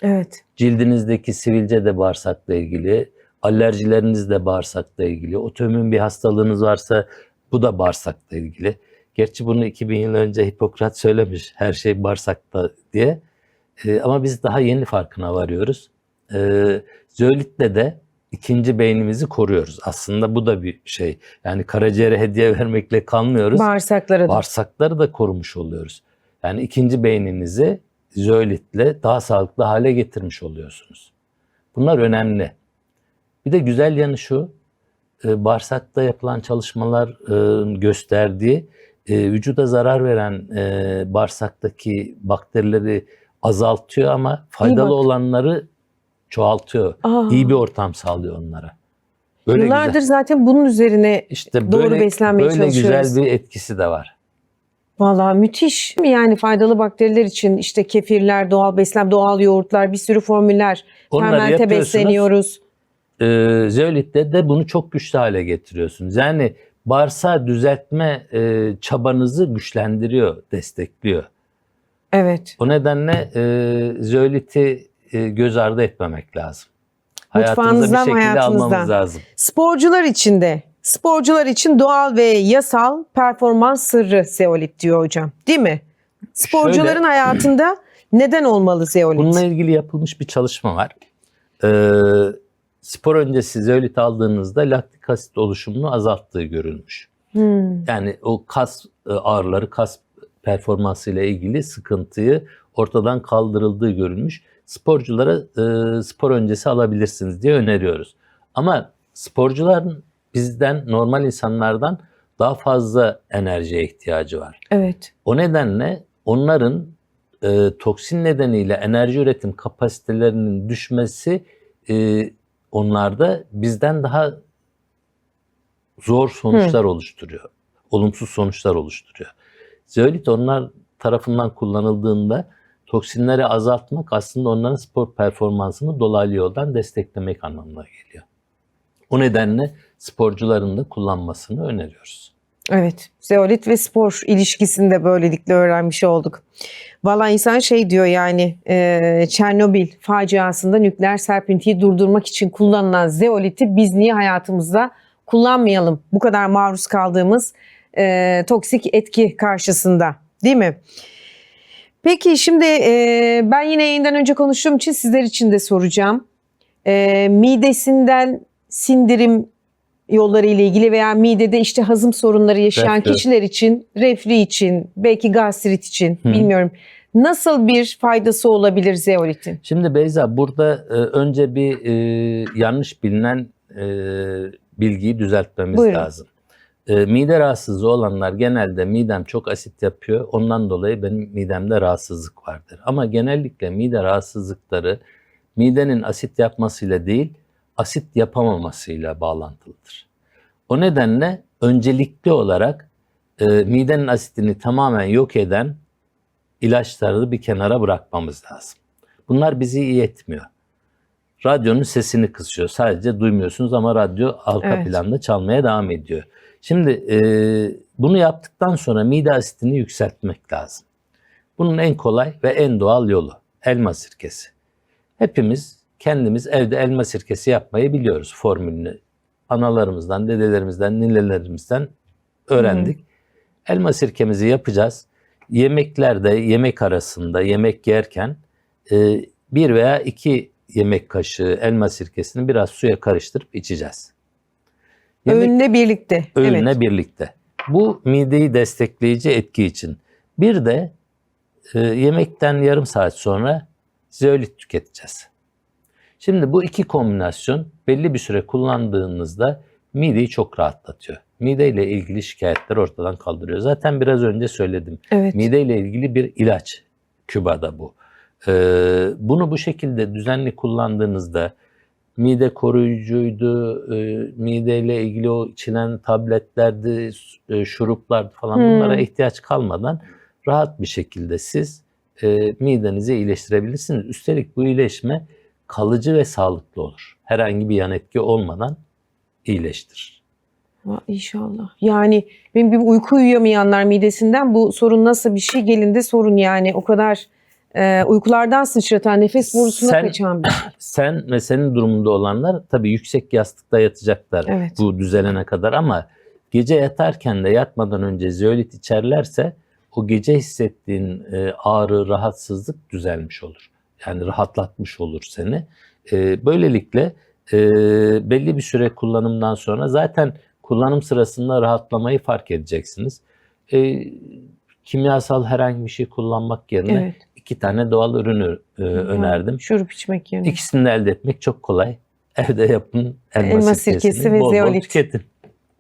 Evet. Cildinizdeki sivilce de bağırsakla ilgili, alerjileriniz de bağırsakla ilgili, otoimmün bir hastalığınız varsa bu da bağırsakla ilgili. Gerçi bunu 2000 yıl önce Hipokrat söylemiş, her şey bağırsakta diye. Ama biz daha yeni farkına varıyoruz. Zeolitle de ikinci beynimizi koruyoruz. Aslında bu da bir şey. Yani karaciğere hediye vermekle kalmıyoruz. Bağırsakları da. Bağırsakları da korumuş oluyoruz. Yani ikinci beyninizi zeolitle daha sağlıklı hale getirmiş oluyorsunuz. Bunlar önemli. Bir de güzel yanı şu, bağırsakta yapılan çalışmalar gösterdiği vücuda zarar veren bağırsaktaki bakterileri azaltıyor ama faydalı olanları çoğaltıyor. Aa. İyi bir ortam sağlıyor onlara. Böyle Yıllardır güzel. zaten bunun üzerine İşte doğru böyle, beslenmeye böyle çalışıyoruz. güzel bir etkisi de var. Vallahi müthiş. Yani faydalı bakteriler için işte kefirler, doğal beslenme, doğal yoğurtlar, bir sürü formüller. Onları Fermente yapıyorsunuz. besleniyoruz. Zeolitle de bunu çok güçlü hale getiriyorsunuz. Yani bağırsağı düzeltme çabanızı güçlendiriyor, destekliyor. Evet. O nedenle zeoliti göz ardı etmemek lazım. Mutfağınızdan, Hayatımıza bir şekilde hayatınızdan. almamız lazım. Sporcular için doğal ve yasal performans sırrı zeolit diyor hocam. Değil mi? Sporcuların Şöyle, hayatında neden olmalı zeolit? bununla ilgili yapılmış bir çalışma var. Spor öncesi zeolit aldığınızda laktik asit oluşumunu azalttığı görülmüş. Yani o kas ağrıları, kas performansı ile ilgili sıkıntıyı ortadan kaldırıldığı görülmüş. Sporculara spor öncesi alabilirsiniz diye öneriyoruz. Ama sporcuların bizden, normal insanlardan daha fazla enerjiye ihtiyacı var. Evet. O nedenle onların toksin nedeniyle enerji üretim kapasitelerinin düşmesi onlarda bizden daha zor sonuçlar oluşturuyor. Olumsuz sonuçlar oluşturuyor. Zeolit onlar tarafından kullanıldığında toksinleri azaltmak aslında onların spor performansını dolaylı yoldan desteklemek anlamına geliyor. O nedenle sporcuların da kullanmasını öneriyoruz. Evet. Zeolit ve spor ilişkisini de böylelikle öğrenmiş olduk. Valla insan şey diyor yani Çernobil faciasında nükleer serpintiyi durdurmak için kullanılan zeoliti biz niye hayatımızda kullanmayalım? Bu kadar maruz kaldığımız toksik etki karşısında, değil mi? Peki şimdi ben yine yayından önce konuştuğum için sizler için de soracağım. Midesinden sindirim yolları ile ilgili veya midede işte hazım sorunları yaşayan Reflü. kişiler için, reflü için, belki gastrit için bilmiyorum. Nasıl bir faydası olabilir zeolitin? Şimdi Beyza burada önce bir yanlış bilinen bilgiyi düzeltmemiz Buyurun. lazım. Mide rahatsızlığı olanlar genelde midem çok asit yapıyor. Ondan dolayı benim midemde rahatsızlık vardır. Ama genellikle mide rahatsızlıkları midenin asit yapmasıyla değil, asit yapamamasıyla bağlantılıdır. O nedenle öncelikli olarak midenin asitini tamamen yok eden ilaçları bir kenara bırakmamız lazım. Bunlar bizi iyi etmiyor. Radyonun sesini kısıyor. Sadece duymuyorsunuz ama radyo arka planda çalmaya devam ediyor. Şimdi bunu yaptıktan sonra mide asitini yükseltmek lazım. Bunun en kolay ve en doğal yolu elma sirkesi. Hepimiz kendimiz evde elma sirkesi yapmayı biliyoruz. Formülünü analarımızdan, dedelerimizden, ninelerimizden öğrendik. Elma sirkemizi yapacağız. Yemeklerde, yemek arasında, yemek yerken 1 veya 2 yemek kaşığı elma sirkesini biraz suya karıştırıp içeceğiz. Öğünle birlikte. Öğünle birlikte. Bu mideyi destekleyici etki için. Bir de yemekten yarım saat sonra zeolit tüketeceğiz. Şimdi bu iki kombinasyon belli bir süre kullandığınızda mideyi çok rahatlatıyor. Mideyle ilgili şikayetler ortadan kaldırıyor. Zaten biraz önce söyledim. Evet. Mideyle ilgili bir ilaç kübada bu. Bunu bu şekilde düzenli kullandığınızda mide koruyucuydu, mideyle ilgili o içilen tabletlerdi, şuruplardı falan bunlara ihtiyaç kalmadan rahat bir şekilde siz midenizi iyileştirebilirsiniz. Üstelik bu iyileşme kalıcı ve sağlıklı olur. Herhangi bir yan etki olmadan iyileştirir. İnşallah. Yani benim gibi uyku uyuyamayanlar midesinden bu sorun nasıl bir şey, gelin de sorun yani. O kadar uykulardan sıçratan, nefes borusuna kaçan bir şey. Sen ve senin durumunda olanlar tabii yüksek yastıkta yatacaklar bu düzelene kadar ama gece yatarken de yatmadan önce zeolit içerlerse o gece hissettiğin ağrı, rahatsızlık düzelmiş olur. Yani rahatlatmış olur seni. Böylelikle belli bir süre kullanımdan sonra zaten kullanım sırasında rahatlamayı fark edeceksiniz. Kimyasal herhangi bir şey kullanmak yerine 2 tane doğal ürünü önerdim. Şurup içmek yerine. İkisini de elde etmek çok kolay. Evde yapın elma sirkesi ve bol zeolit. tüketin.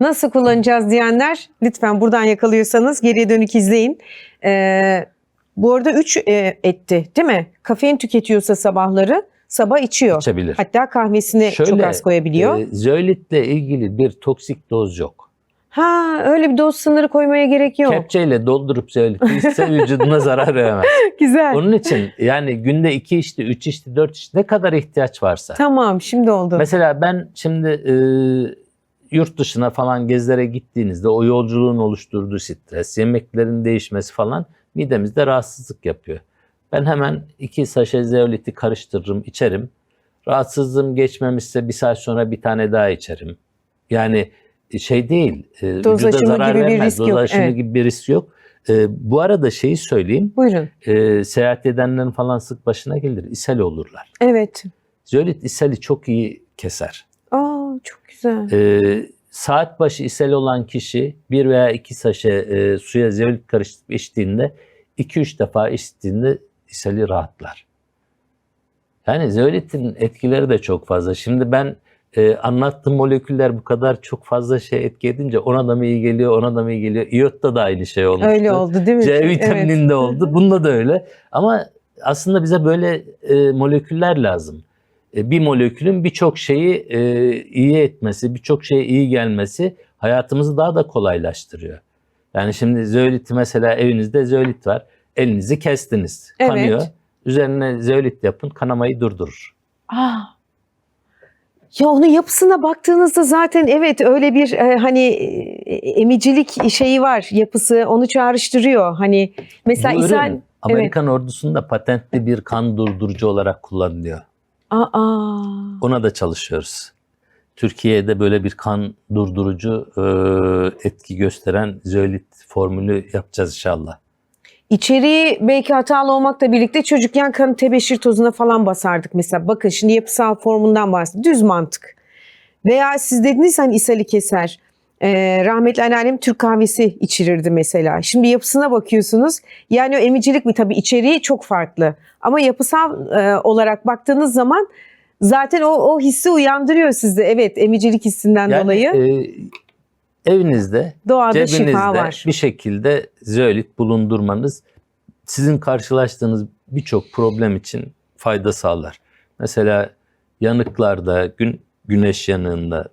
Nasıl kullanacağız diyenler lütfen buradan yakalıyorsanız geriye dönük izleyin. Bu arada 3 etti değil mi? Kafein tüketiyorsa sabahları sabah içiyor. İçebilir. Hatta kahvesine çok az koyabiliyor. Zeolitle ilgili bir toksik doz yok. Öyle bir doz sınırı koymaya gerek yok. Kepçeyle doldurup zeoliti içse vücuduna zarar veremez. Güzel. Onun için yani günde 2 içti, 3 içti, 4 içti ne kadar ihtiyaç varsa. Tamam, şimdi oldu. Mesela ben şimdi yurt dışına falan gezilere gittiğinizde o yolculuğun oluşturduğu stres, yemeklerin değişmesi falan midemizde rahatsızlık yapıyor. Ben hemen 2 saşe zeoliti karıştırırım, içerim. Rahatsızlığım geçmemişse 1 saat sonra bir tane daha içerim. Yani şey değil, doz vücuda zarar gibi vermez, bir risk doz yok. aşımı gibi bir risk yok. Bu arada şeyi söyleyeyim, Buyurun. Seyahat edenlerin falan sık başına gelir, ishal olurlar. Evet. Zeolit ishali çok iyi keser. Çok güzel. Saat başı ishal olan kişi 1 veya 2 saşe suya zeolit karıştırıp içtiğinde 2-3 defa içtiğinde ishali rahatlar. Yani zeolitin etkileri de çok fazla. Şimdi ben anlattığım moleküller bu kadar çok fazla şey etki edince ona da mı iyi geliyor, ona da mı iyi geliyor? İyotta da aynı şey olmuştu. Öyle oldu değil mi? C vitamininde oldu. Bunda da öyle. Ama aslında bize böyle moleküller lazım. Bir molekülün birçok şeyi iyi etmesi, birçok şeye iyi gelmesi hayatımızı daha da kolaylaştırıyor. Yani şimdi zeoliti mesela evinizde zeolit var. Elinizi kestiniz. Kanıyor. Üzerine zeolit yapın. Kanamayı durdurur. Ya onun yapısına baktığınızda zaten evet öyle bir emicilik şeyi var, yapısı onu çağrıştırıyor. Hani mesela bu ürün Amerikan ordusunda patentli bir kan durdurucu olarak kullanılıyor. Ona da çalışıyoruz. Türkiye'de böyle bir kan durdurucu etki gösteren zeolit formülü yapacağız inşallah. İçeriği belki hatalı olmakla birlikte çocukken kanı tebeşir tozuna falan basardık mesela. Bakın şimdi yapısal formundan bahsediyorum. Düz mantık. Veya siz dediniz hani ishali keser. Rahmetli anneannem Türk kahvesi içirirdi mesela. Şimdi yapısına bakıyorsunuz. Yani o emicilik mi tabii içeriği çok farklı. Ama yapısal olarak baktığınız zaman zaten o hissi uyandırıyor sizde. Evet, emicilik hissinden dolayı. Evinizde, doğada şifa cebinizde var. bir şekilde zeolit bulundurmanız sizin karşılaştığınız birçok problem için fayda sağlar. Mesela yanıklarda, güneş yanığında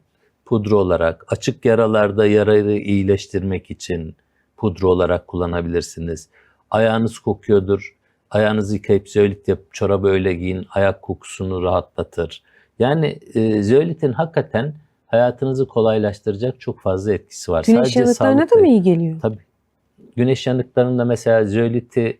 pudra olarak, açık yaralarda yarayı iyileştirmek için pudra olarak kullanabilirsiniz. Ayağınız kokuyordur. Ayağınızı yıkayıp zeolit yapıp çorabı öyle giyin. Ayak kokusunu rahatlatır. Yani zeolitin hakikaten hayatınızı kolaylaştıracak çok fazla etkisi var. Güneş yanıklarına da mı iyi geliyor? Tabii. Güneş yanıklarında mesela zeoliti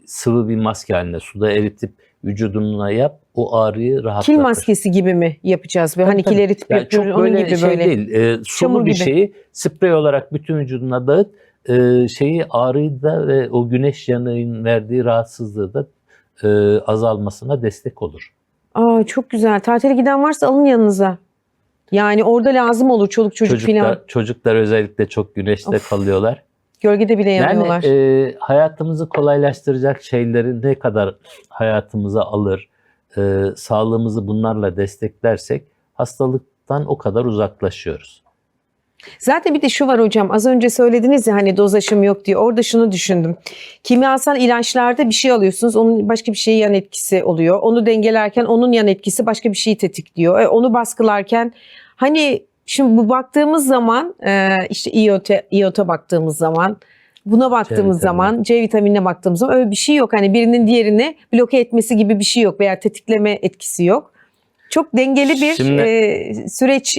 sıvı bir maske haline suda eritip vücuduna yap, o ağrıyı rahatlatır. Kil maskesi gibi mi yapacağız? Böyle hani Tabii. kil eritip Yani yapıyoruz, çok onun böyle gibi şey böyle. değil. Çamur Sulu bir gibi. şeyi sprey olarak bütün vücuduna dağıt. Şeyi ağrıyı da ve o güneş yanığının verdiği rahatsızlığı da azalmasına destek olur. Aa, çok güzel. Tatile giden varsa alın yanınıza. Yani orada lazım olur çoluk çocuk filan. Çocuklar özellikle çok güneşte kalıyorlar. Gölgede bile yanıyorlar. Yani hayatımızı kolaylaştıracak şeyleri ne kadar hayatımıza alır, sağlığımızı bunlarla desteklersek hastalıktan o kadar uzaklaşıyoruz. Zaten bir de şu var hocam, az önce söylediniz ya hani doz aşımı yok diye, orada şunu düşündüm. Kimyasal ilaçlarda bir şey alıyorsunuz, onun başka bir şeye yan etkisi oluyor. Onu dengelerken onun yan etkisi başka bir şeyi tetikliyor. Onu baskılarken hani şimdi bu baktığımız zaman işte iyota baktığımız zaman, buna baktığımız zaman, C vitaminine baktığımız zaman öyle bir şey yok. Hani birinin diğerini bloke etmesi gibi bir şey yok veya tetikleme etkisi yok. Çok dengeli bir süreç.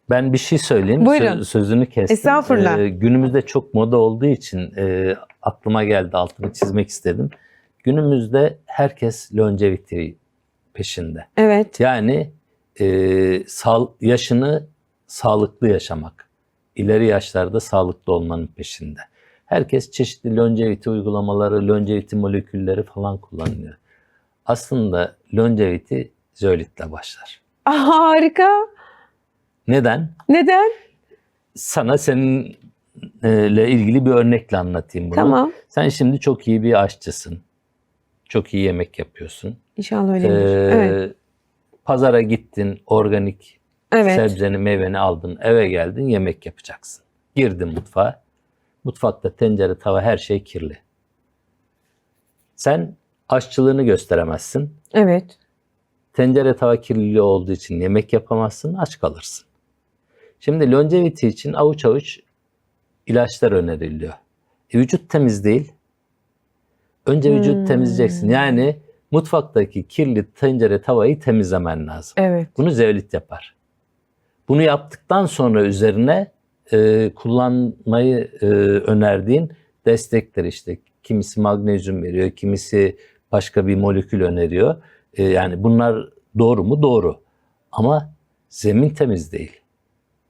Ben bir şey söyleyeyim. Buyurun. Sözünü kestim. Estağfurullah. Günümüzde çok moda olduğu için aklıma geldi, altını çizmek istedim. Günümüzde herkes longevity peşinde. Evet. Yani yaşını sağlıklı yaşamak, ileri yaşlarda sağlıklı olmanın peşinde. Herkes çeşitli longevity uygulamaları, longevity molekülleri falan kullanıyor. Aslında longevity zeolitle başlar. Harika. Neden? Neden? Sana seninle ilgili bir örnekle anlatayım bunu. Tamam. Sen şimdi çok iyi bir aşçısın. Çok iyi yemek yapıyorsun. İnşallah öyledir. Evet. Pazara gittin, organik Evet. sebzeni, meyveni aldın, eve geldin, yemek yapacaksın. Girdin mutfağa. Mutfakta tencere, tava, her şey kirli. Sen aşçılığını gösteremezsin. Evet. Tencere, tava kirliliği olduğu için yemek yapamazsın, aç kalırsın. Şimdi longevity için avuç avuç ilaçlar öneriliyor. Vücut temiz değil. Önce vücudu temizleyeceksin. Yani mutfaktaki kirli tencere, tavayı temizlemen lazım. Evet. Bunu zeolit yapar. Bunu yaptıktan sonra üzerine kullanmayı önerdiğin destekler işte. Kimisi magnezyum veriyor, kimisi başka bir molekül öneriyor. Yani bunlar doğru mu? Doğru. Ama zemin temiz değil.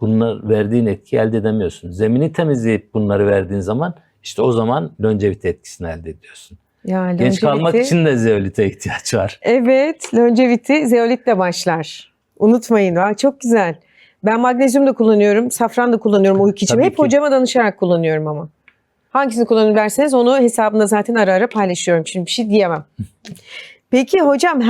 Bunlar verdiğin etki elde edemiyorsun. Zemini temizleyip bunları verdiğin zaman işte o zaman longevity etkisini elde ediyorsun. Ya, Genç kalmak için de zeolite ihtiyaç var. Evet, longevity zeolitle başlar. Unutmayın. Çok güzel. Ben magnezyum da kullanıyorum, safran da kullanıyorum uyku için. Tabii Hep ki. hocama danışarak kullanıyorum ama. Hangisini kullanın derseniz onu hesabımda zaten ara ara paylaşıyorum. Şimdi bir şey diyemem. Peki hocam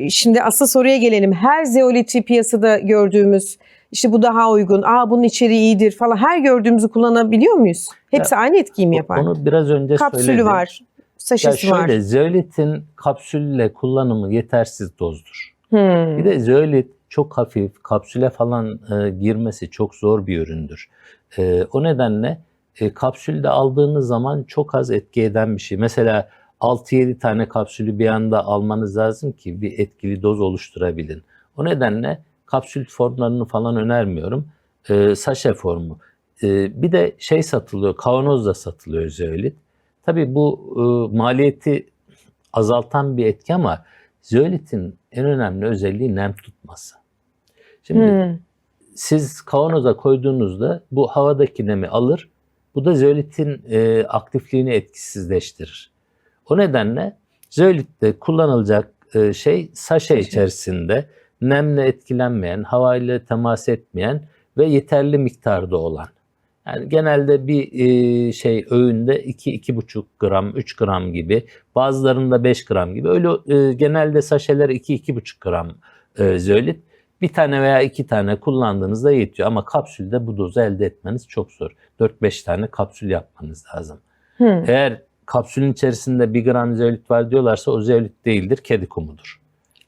şimdi asıl soruya gelelim. Her zeoliti piyasada gördüğümüz işte bu daha uygun, bunun içeriği iyidir falan her gördüğümüzü kullanabiliyor muyuz? Hepsi aynı etkiyi mi yapar? Onu biraz önce Kapsülü söyledim. var, saşesi var. Zeolitin kapsülle kullanımı yetersiz dozdur. Bir de zeolit çok hafif, kapsüle falan girmesi çok zor bir üründür. O nedenle kapsülde aldığınız zaman çok az etki eden bir şey. Mesela 6-7 tane kapsülü bir anda almanız lazım ki bir etkili doz oluşturabilin. O nedenle kapsül formlarını falan önermiyorum. Saşe formu. Bir de satılıyor, kavanozda satılıyor zeolit. Tabii bu maliyeti azaltan bir etki ama zeolitin en önemli özelliği nem tutması. Şimdi siz kavanoza koyduğunuzda bu havadaki nemi alır. Bu da zeolitin aktifliğini etkisizleştirir. O nedenle zeolitte kullanılacak saşe içerisinde nemle etkilenmeyen, havayla temas etmeyen ve yeterli miktarda olan. Yani genelde bir öğünde 2-2,5 gram, 3 gram gibi, bazılarında 5 gram gibi. Öyle genelde saşeler 2-2,5 gram zeolit. Bir tane veya 2 tane kullandığınızda yetiyor ama kapsülde bu dozu elde etmeniz çok zor. 4-5 tane kapsül yapmanız lazım. Eğer kapsülün içerisinde 1 gram zeolit var diyorlarsa o zeolit değildir, kedi kumudur.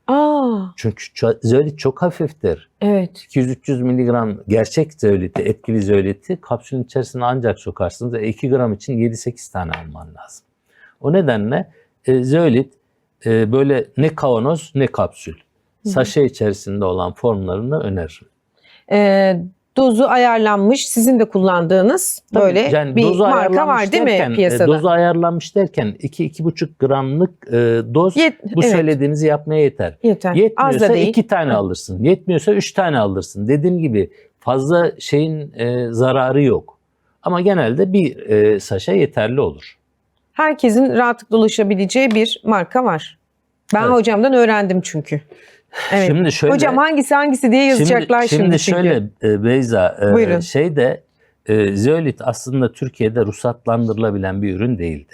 Aa. Çünkü zeolit çok hafiftir. Evet. 200-300 miligram gerçek zeoliti, etkili zeoliti kapsülün içerisine ancak sokarsınız. 2 gram için 7-8 tane alman lazım. O nedenle zeolit böyle ne kavanoz ne kapsül. Saşe içerisinde olan formlarını öneririm. Dozu ayarlanmış, sizin de kullandığınız böyle yani bir marka var değil mi piyasada? Dozu ayarlanmış derken 2-2,5 gramlık doz bu söylediğinizi yapmaya yeter. Yetmiyorsa 2 tane alırsın. Yetmiyorsa 3 tane alırsın. Dediğim gibi fazla şeyin zararı yok. Ama genelde bir saşa yeterli olur. Herkesin rahatlıkla ulaşabileceği bir marka var. Ben hocamdan öğrendim çünkü. Evet. Şimdi şöyle, hocam hangisi diye yazacaklar şimdi. Şimdi şöyle Beyza, zeolit aslında Türkiye'de ruhsatlandırılabilen bir ürün değildi.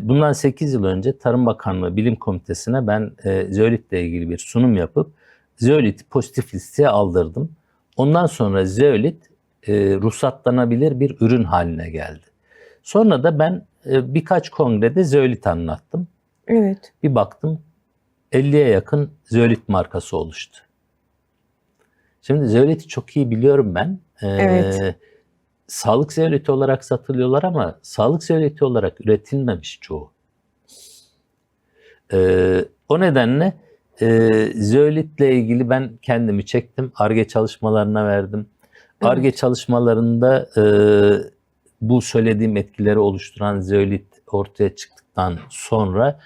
Bundan 8 yıl önce Tarım Bakanlığı Bilim Komitesi'ne ben zeolitle ilgili bir sunum yapıp zeoliti pozitif listeye aldırdım. Ondan sonra zeolit ruhsatlanabilir bir ürün haline geldi. Sonra da ben birkaç kongrede zeolit anlattım. Evet. Bir baktım 50'ye yakın zeolit markası oluştu. Şimdi zeoliti çok iyi biliyorum ben. Evet. Sağlık zeoliti olarak satılıyorlar ama sağlık zeoliti olarak üretilmemiş çoğu. O nedenle zeolitle ilgili ben kendimi çektim. Ar-Ge çalışmalarına verdim. Evet. Ar-Ge çalışmalarında bu söylediğim etkileri oluşturan zeolit ortaya çıktıktan sonra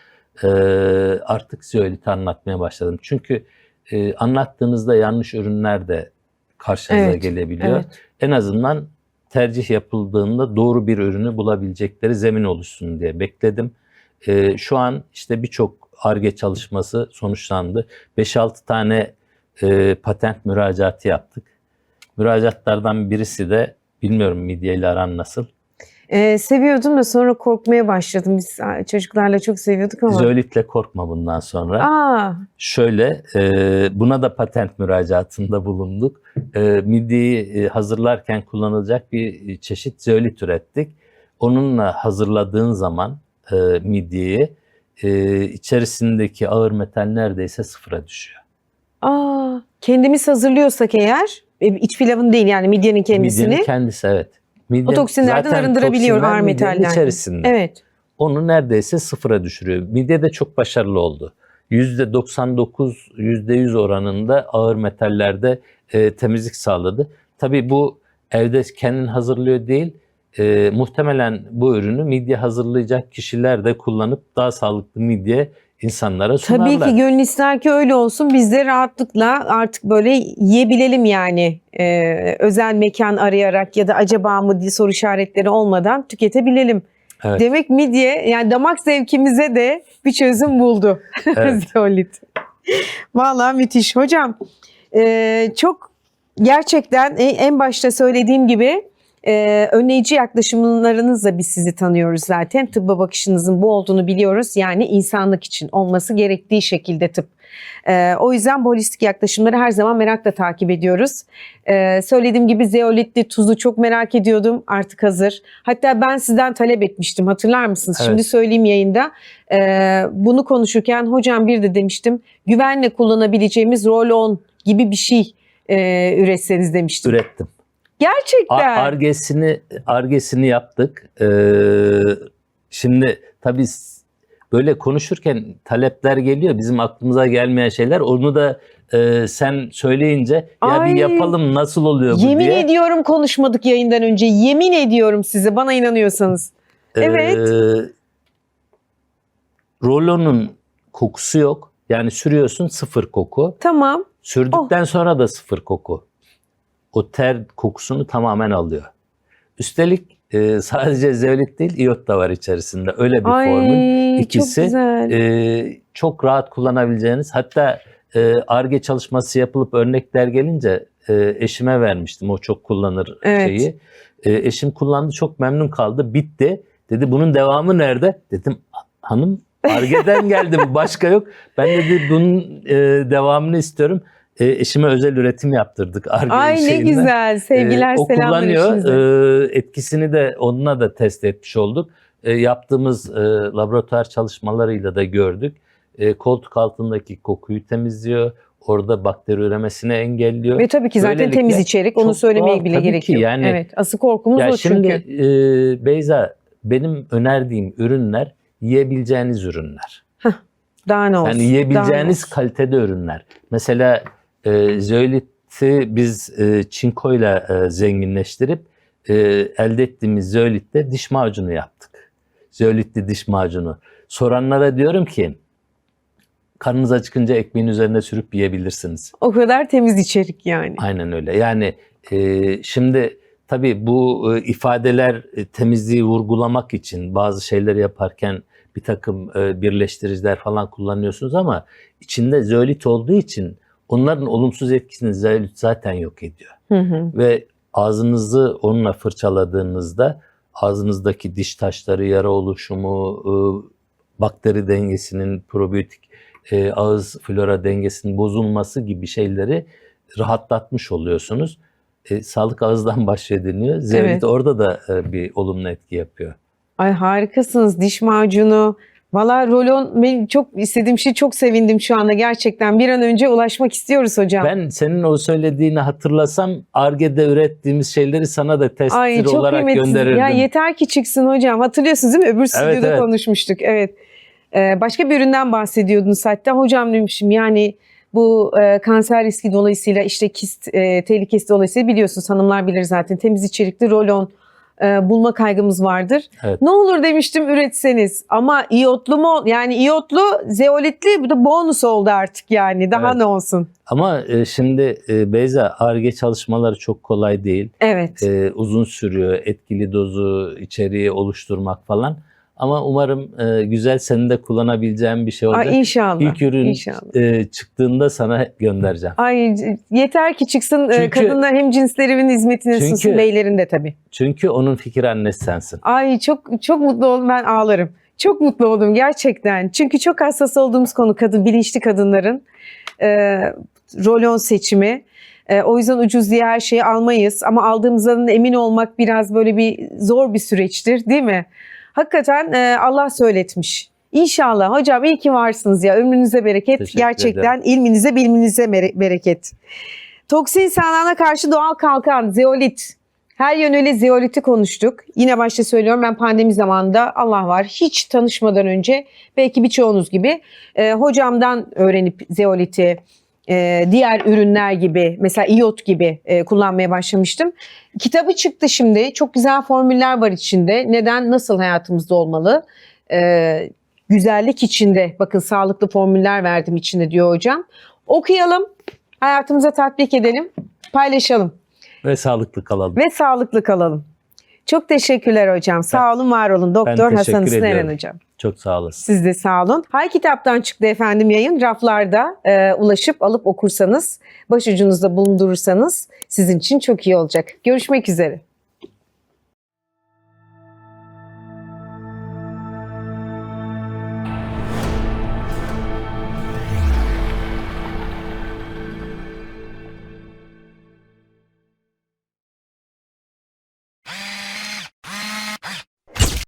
artık zeoliti anlatmaya başladım. Çünkü anlattığınızda yanlış ürünler de karşınıza gelebiliyor. Evet. En azından tercih yapıldığında doğru bir ürünü bulabilecekleri zemin oluşsun diye bekledim. Şu an işte birçok Ar-Ge çalışması sonuçlandı. 5-6 tane patent müracaatı yaptık. Müracaatlardan birisi de, bilmiyorum midye ile aran nasıl? Seviyordum da sonra korkmaya başladım. Biz çocuklarla çok seviyorduk ama. Zeolitle korkma bundan sonra. Şöyle, buna da patent müracaatında bulunduk. Midyeyi hazırlarken kullanılacak bir çeşit zeolit ürettik. Onunla hazırladığın zaman midyeyi içerisindeki ağır metal neredeyse sıfıra düşüyor. Kendimiz hazırlıyorsak eğer, iç pilavın değil yani midyenin kendisini. Midyenin kendisi, evet. Midye, o toksinlerden arındırabiliyor ağır metallerden. İçerisinde. Evet. Onu neredeyse sıfıra düşürüyor. Midye de çok başarılı oldu. %99, %100 oranında ağır metallerde temizlik sağladı. Tabii bu evde kendin hazırlıyor değil. Muhtemelen bu ürünü midye hazırlayacak kişiler de kullanıp daha sağlıklı midye insanlara sunarlar. Tabii ki gönül ister ki öyle olsun. Biz de rahatlıkla artık böyle yiyebilelim yani. Özel mekan arayarak ya da acaba mı diye soru işaretleri olmadan tüketebilelim. Evet. Demek midye yani damak zevkimize de bir çözüm buldu. Evet. Zeolit. Vallahi müthiş. Hocam çok gerçekten en başta söylediğim gibi önleyici yaklaşımlarınızla biz sizi tanıyoruz zaten. Tıbba bakışınızın bu olduğunu biliyoruz. Yani insanlık için olması gerektiği şekilde tıp. O yüzden bu holistik yaklaşımları her zaman merakla takip ediyoruz. Söylediğim gibi zeolitli tuzu çok merak ediyordum. Artık hazır. Hatta ben sizden talep etmiştim. Hatırlar mısınız? Evet. Şimdi söyleyeyim yayında. Bunu konuşurken hocam bir de demiştim. Güvenle kullanabileceğimiz roll-on gibi bir şey üretseniz demiştim. Ürettim. Gerçekten. Ar-Ge'sini yaptık. Şimdi tabii böyle konuşurken talepler geliyor. Bizim aklımıza gelmeyen şeyler. Onu da sen söyleyince ya bir yapalım nasıl oluyor bu diye. Yemin ediyorum konuşmadık yayından önce. Yemin ediyorum size, bana inanıyorsanız. Evet. Rollon'un kokusu yok. Yani sürüyorsun sıfır koku. Tamam. Sürdükten sonra da sıfır koku. O ter kokusunu tamamen alıyor. Üstelik sadece zeolit değil, iyot da var içerisinde. Öyle bir formül. İkisi çok güzel. Çok rahat kullanabileceğiniz. Hatta Ar-Ge çalışması yapılıp örnekler gelince eşime vermiştim. O çok kullanır şeyi. Eşim kullandı, çok memnun kaldı. Bitti. Dedi bunun devamı nerede? Dedim hanım Ar-Ge'den geldi bu, başka yok. Ben dedi bunun devamını istiyorum. Eşime özel üretim yaptırdık Ar-Ge şeyinden. Ne güzel. Sevgiler, o selamlar kullanıyor. Etkisini de onunla da test etmiş olduk. Yaptığımız laboratuvar çalışmalarıyla da gördük. koltuk altındaki kokuyu temizliyor. Orada bakteri üremesini engelliyor. Ve tabii ki zaten Böylelikle temiz içerik. Onu çok söylemeye doğal bile tabii ki. gerek yok. Yani, Evet. Asıl korkumuz ya o şimdi çünkü. Beyza, benim önerdiğim ürünler yiyebileceğiniz ürünler. Daha ne olsun? Yani daha ne yiyebileceğiniz olsun? kalitede ürünler. Mesela zeoliti biz çinkoyla zenginleştirip elde ettiğimiz zeolitle diş macunu yaptık. Zeolitli diş macunu. Soranlara diyorum ki karnınız acıkınca ekmeğin üzerine sürüp yiyebilirsiniz. O kadar temiz içerik yani. Aynen öyle. Yani şimdi tabii bu ifadeler temizliği vurgulamak için bazı şeyleri yaparken bir takım birleştiriciler falan kullanıyorsunuz ama içinde zeolit olduğu için onların olumsuz etkisini zeolit zaten yok ediyor. Hı hı. Ve ağzınızı onunla fırçaladığınızda ağzınızdaki diş taşları, yara oluşumu, bakteri dengesinin, probiyotik ağız flora dengesinin bozulması gibi şeyleri rahatlatmış oluyorsunuz. Sağlık ağızdan başlıyor deniyor. Zeolit Evet. orada da bir olumlu etki yapıyor. Ay harikasınız, diş macunu. Valla rolon, benim çok istediğim şey, çok sevindim şu anda gerçekten. Bir an önce ulaşmak istiyoruz hocam. Ben senin o söylediğini hatırlasam Ar-Ge'de ürettiğimiz şeyleri sana da test olarak kıymetli. gönderirdim. Ya yeter ki çıksın hocam. Hatırlıyorsunuz değil mi? Öbür stüdyoda evet. konuşmuştuk. Evet. Başka bir üründen bahsediyordunuz hatta. Hocam demişim yani bu kanser riski dolayısıyla işte kist tehlikesi dolayısıyla biliyorsunuz, hanımlar bilir zaten, temiz içerikli rolon bulma kaygımız vardır. Evet. Ne olur demiştim üretseniz, ama iyotlu mu, yani iyotlu, zeolitli, bu da bonus oldu artık yani, daha Evet. ne olsun. Ama şimdi Beyza, Ar-Ge çalışmaları çok kolay değil. Evet. Uzun sürüyor. Etkili dozu, içeriği oluşturmak falan. Ama umarım güzel, senin de kullanabileceğin bir şey olacak. Ay inşallah. İlk ürün İnşallah. çıktığında sana göndereceğim. Ay yeter ki çıksın, Çünkü- kadınlar hem cinslerimin hizmetine Çünkü- sunsun, beylerin de tabii. Çünkü onun fikir annesi sensin. Ay çok mutlu oldum, ben ağlarım. Çok mutlu oldum gerçekten. Çünkü çok hassas olduğumuz konu bilinçli kadınların rolon seçimi. O yüzden ucuz diye her şeyi almayız. Ama aldığımızdan emin olmak biraz böyle bir zor bir süreçtir, değil mi? Hakikaten Allah söyletmiş. İnşallah hocam, iyi ki varsınız ya. Ömrünüze bereket. Teşekkür Gerçekten ilminize, bilminize bereket. Toksin sağlığına karşı doğal kalkan zeolit. Her yönüyle zeoliti konuştuk. Yine başta söylüyorum, ben pandemi zamanında, Allah var, hiç tanışmadan önce belki birçoğunuz gibi hocamdan öğrenip zeoliti, diğer ürünler gibi, mesela iyot gibi kullanmaya başlamıştım. Kitabı çıktı şimdi. Çok güzel formüller var içinde. Neden, nasıl hayatımızda olmalı? Güzellik içinde. Bakın, sağlıklı formüller verdim içinde diyor hocam. Okuyalım, hayatımıza tatbik edelim, paylaşalım. Ve sağlıklı kalalım. Ve sağlıklı kalalım. Çok teşekkürler hocam. Sağ olun, var olun. Doktor teşekkür Hasan Hüsnü ediyorum. Eren hocam. Çok sağ olasın. Siz de sağ olun. Hay Kitap'tan çıktı efendim yayın. Raflarda ulaşıp alıp okursanız, başucunuzda bulundurursanız sizin için çok iyi olacak. Görüşmek üzere.